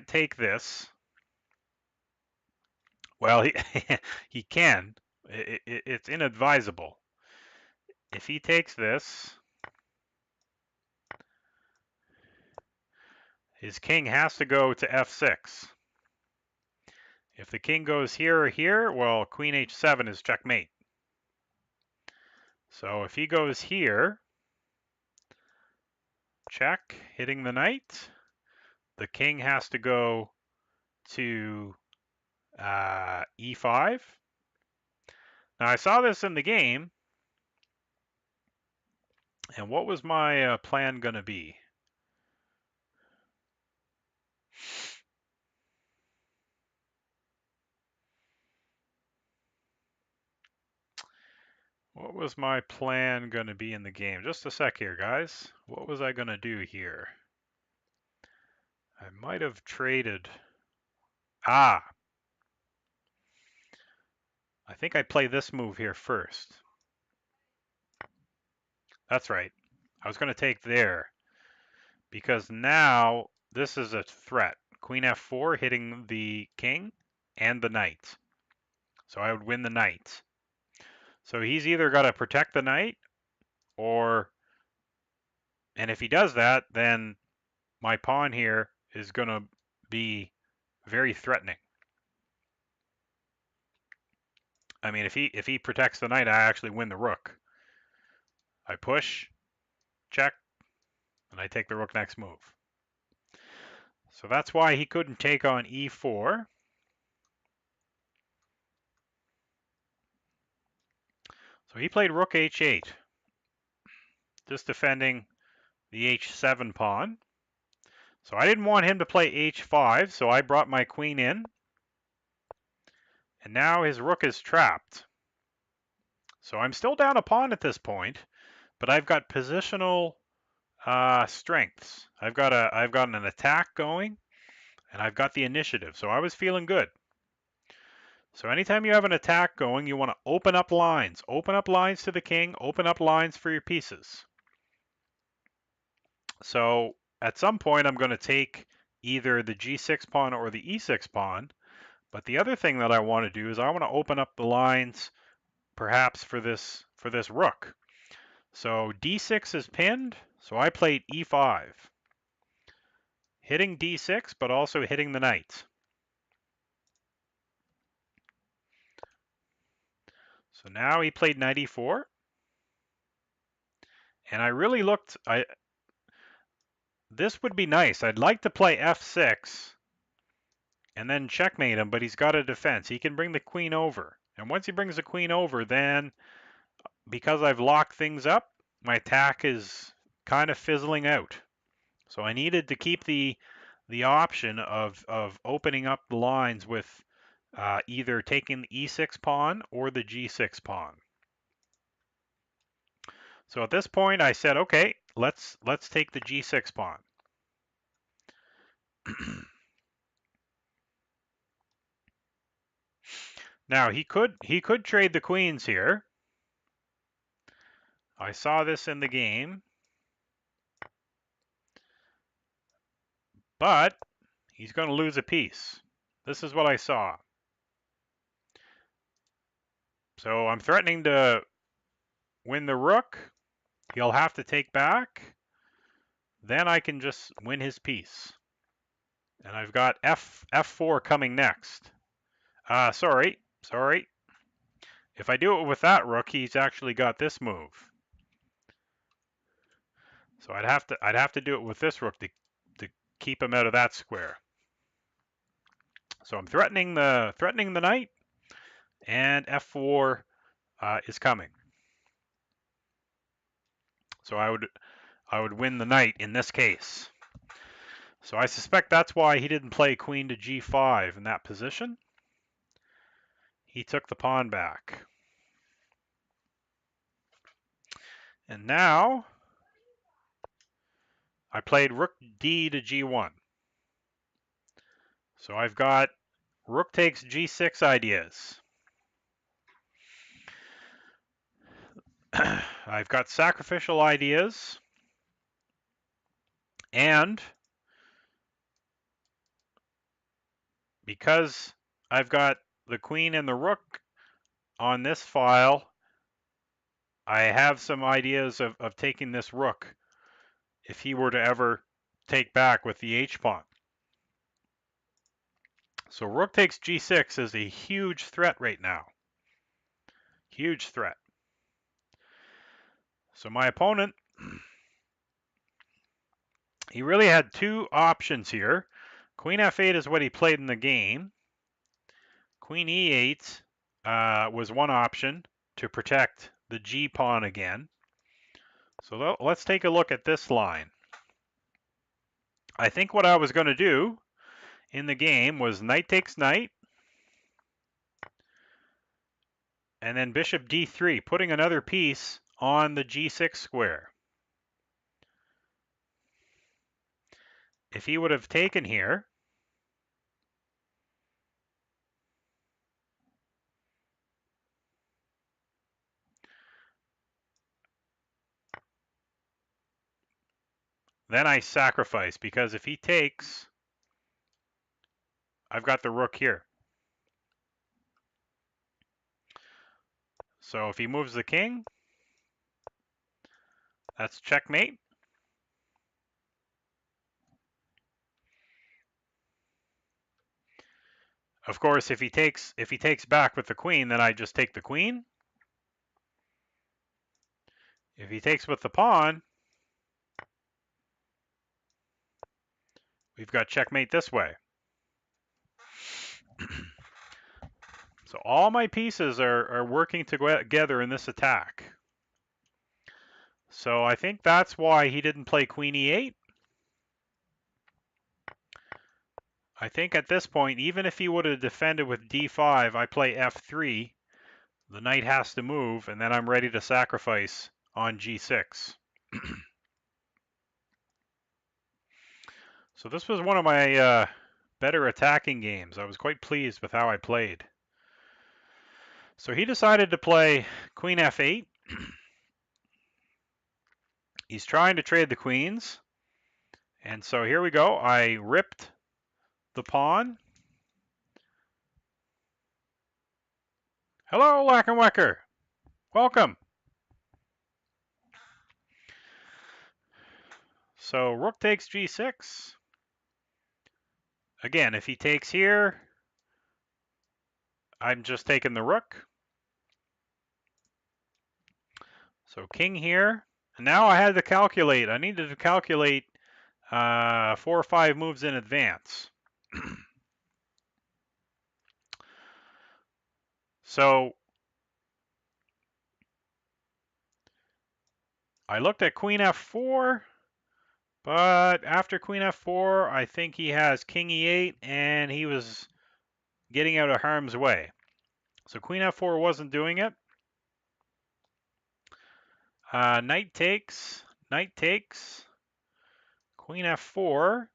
take this. Well, he can. It's inadvisable. If he takes this, his king has to go to f6. If the king goes here or here, well, queen h7 is checkmate. So if he goes here, check, hitting the knight, the king has to go to e5. Now I saw this in the game, and what was my plan going to be? What was my plan going to be in the game? Just a sec here, guys. What was I going to do here? I might have traded. I think I play this move here first. That's right. I was going to take there because now this is a threat. Queen f4 hitting the king and the knight. So I would win the knight. So he's either got to protect the knight or, and if he does that, then my pawn here is going to be very threatening. I mean, if he protects the knight, I actually win the rook. I push, check, and I take the rook next move. So that's why he couldn't take on e4. So he played rook h8, just defending the h7 pawn. So I didn't want him to play h5, so I brought my queen in. And now his rook is trapped. So I'm still down a pawn at this point, but I've got positional strengths. I've got an attack going, and I've got the initiative. So I was feeling good. So anytime you have an attack going, you want to open up lines. Open up lines to the king, open up lines for your pieces. So at some point, I'm going to take either the g6 pawn or the e6 pawn. But the other thing that I want to do is I want to open up the lines perhaps for this rook. So d6 is pinned, so I played e5. Hitting d6, but also hitting the knight. So now he played knight e4. And I really looked, this would be nice. I'd like to play f6 and then checkmate him, but he's got a defense. He can bring the queen over. And once he brings the queen over, then because I've locked things up, my attack is kind of fizzling out. So I needed to keep the option of opening up the lines with either taking the e6 pawn or the g6 pawn. So at this point, I said, okay, let's take the g6 pawn. Now he could trade the queens here. I saw this in the game, but he's going to lose a piece. This is what I saw. So I'm threatening to win the rook. He'll have to take back. Then I can just win his piece. And I've got f4 coming next. Sorry. If I do it with that rook, he's actually got this move. So I'd have to do it with this rook to keep him out of that square. So I'm threatening the knight, and f4 is coming. So I would win the knight in this case. So I suspect that's why he didn't play queen to g5 in that position. He took the pawn back. And now I played rook d to g1. So I've got rook takes g6 ideas. I've got sacrificial ideas. And because I've got the queen and the rook on this file, I have some ideas of taking this rook if he were to ever take back with the h-pawn. So rook takes g6 is a huge threat right now. Huge threat. So my opponent, he really had two options here. Queen f8 is what he played in the game. Queen e8 was one option to protect the g pawn again. So let's take a look at this line. I think what I was going to do in the game was knight takes knight, and then bishop d3, putting another piece on the g6 square. If he would have taken here, then I sacrifice, because if he takes, I've got the rook here. So if he moves the king, that's checkmate. Of course, if he takes back with the queen, then I just take the queen. If he takes with the pawn, we've got checkmate this way. So all my pieces are working together in this attack. So I think that's why he didn't play queen e8. I think at this point, even if he would have defended with d5, I play f3. The knight has to move, and then I'm ready to sacrifice on g6. So this was one of my better attacking games. I was quite pleased with how I played. So he decided to play queen f8. He's trying to trade the queens. And so here we go. I ripped the pawn. Hello, Lackenwecker. Welcome. So rook takes g6. Again, if he takes here, I'm just taking the rook. So king here. And now I had to calculate. I needed to calculate 4 or 5 moves in advance. So I looked at queen f4, but after queen f4, I think he has king e8, and he was getting out of harm's way. So queen f4 wasn't doing it. Knight takes, queen f4,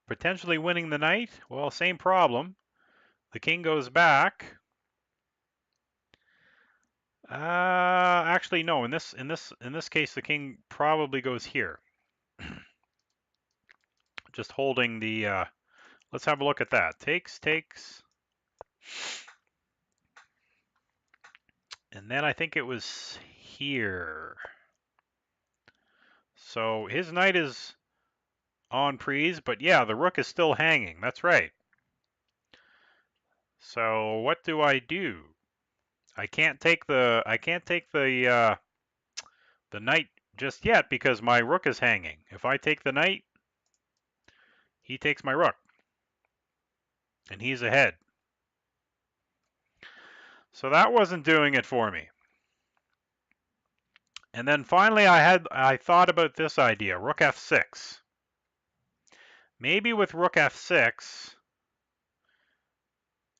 potentially winning the knight. Well, same problem. The king goes back. Actually, no. In this case, the king probably goes here. Just holding the. Let's have a look at that. Takes. And then I think it was here. So his knight is on prise, but yeah, the rook is still hanging. That's right. So what do? I can't take the the knight just yet because my rook is hanging. If I take the knight, he takes my rook, and he's ahead. So that wasn't doing it for me. And then finally I thought about this idea, rook f6. Maybe with rook f6,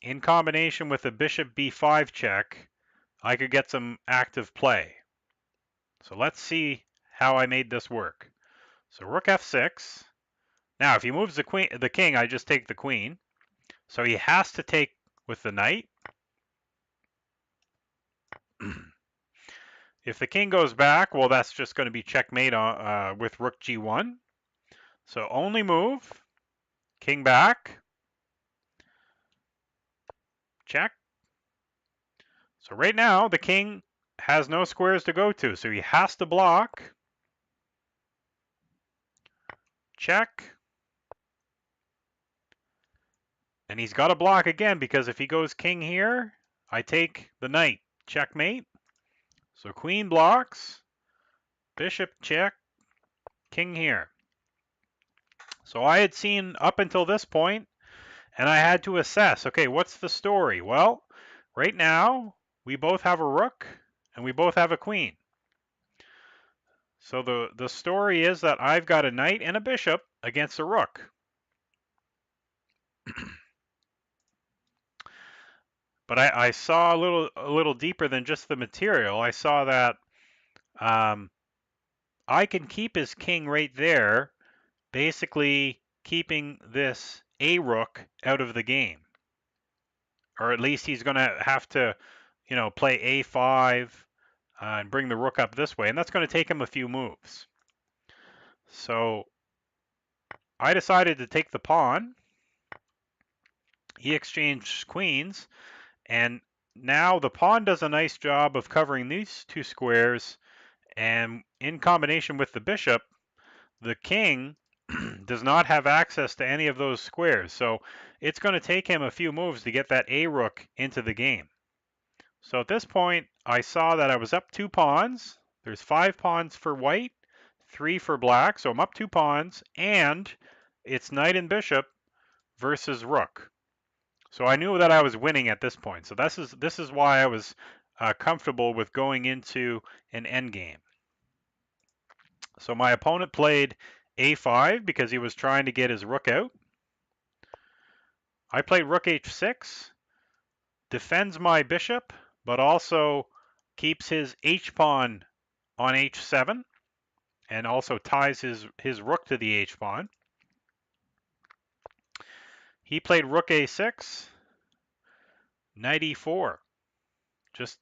in combination with a bishop b5 check, I could get some active play. So let's see how I made this work. So rook f6. Now if he moves the king, I just take the queen. So he has to take with the knight. If the king goes back, well, that's just going to be checkmate with rook g1. So only move, king back, check. So right now, the king has no squares to go to, so he has to block. Check. And he's got to block again, because if he goes king here, I take the knight. Checkmate. So queen blocks, bishop check, king here. So I had seen up until this point, and I had to assess, okay, what's the story? Well, right now, we both have a rook, and we both have a queen. So the story is that I've got a knight and a bishop against a rook. But I saw a little deeper than just the material. I saw that I can keep his king right there, basically keeping this a rook out of the game. Or at least he's going to have to, play a5 and bring the rook up this way. And that's going to take him a few moves. So I decided to take the pawn. He exchanged queens. And now the pawn does a nice job of covering these two squares. And in combination with the bishop, the king does not have access to any of those squares. So it's going to take him a few moves to get that a rook into the game. So at this point, I saw that I was up 2 pawns. There's 5 pawns for white, 3 for black. So I'm up 2 pawns, and it's knight and bishop versus rook. So I knew that I was winning at this point. So this is why I was comfortable with going into an endgame. So my opponent played a5 because he was trying to get his rook out. I played rook h6, defends my bishop, but also keeps his h-pawn on h7, and also ties his rook to the h-pawn. He played rook a6, knight e4, just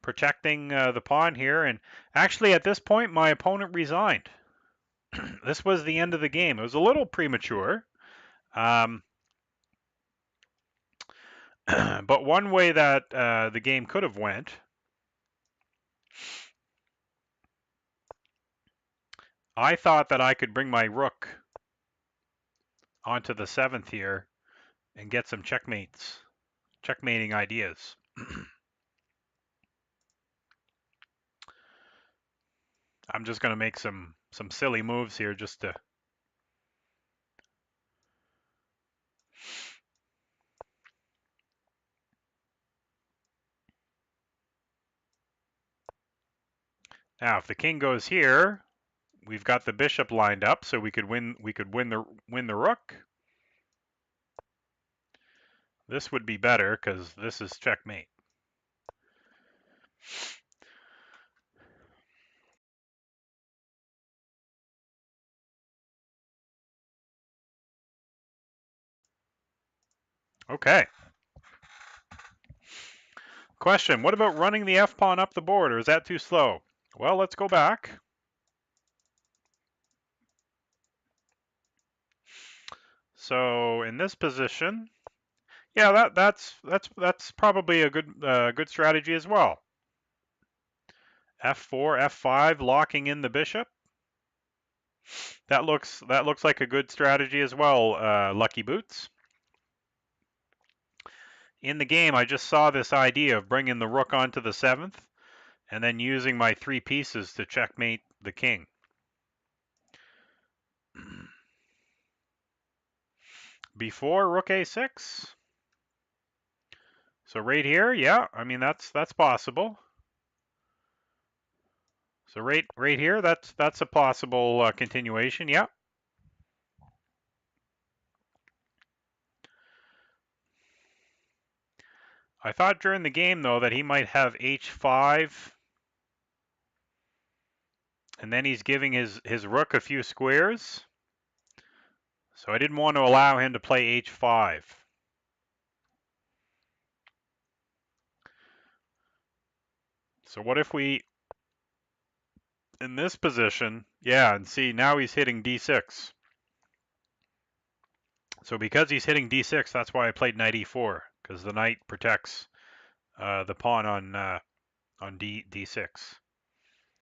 protecting the pawn here. And actually, at this point, my opponent resigned. This was the end of the game. It was a little premature. But one way that the game could have went, I thought that I could bring my rook onto the 7th here and get some checkmating ideas. I'm just going to make some silly moves here just to... Now, if the king goes here, we've got the bishop lined up, so we could win the rook. This would be better because this is checkmate. Okay. Question, what about running the f-pawn up the board, or is that too slow? Well, let's go back. So in this position, yeah, that's probably a good strategy as well. F4, F5, locking in the bishop. That looks like a good strategy as well, Lucky Boots. In the game, I just saw this idea of bringing the rook onto the 7th and then using my 3 pieces to checkmate the king. Before rook a6. So right here, yeah, I mean that's possible. So right here, that's a possible continuation, yeah. I thought during the game though that he might have h5, and then he's giving his rook a few squares. So I didn't want to allow him to play h5. So what if we, in this position, yeah, and see now he's hitting d6. So because he's hitting d6, that's why I played knight e4, because the knight protects the pawn on d6.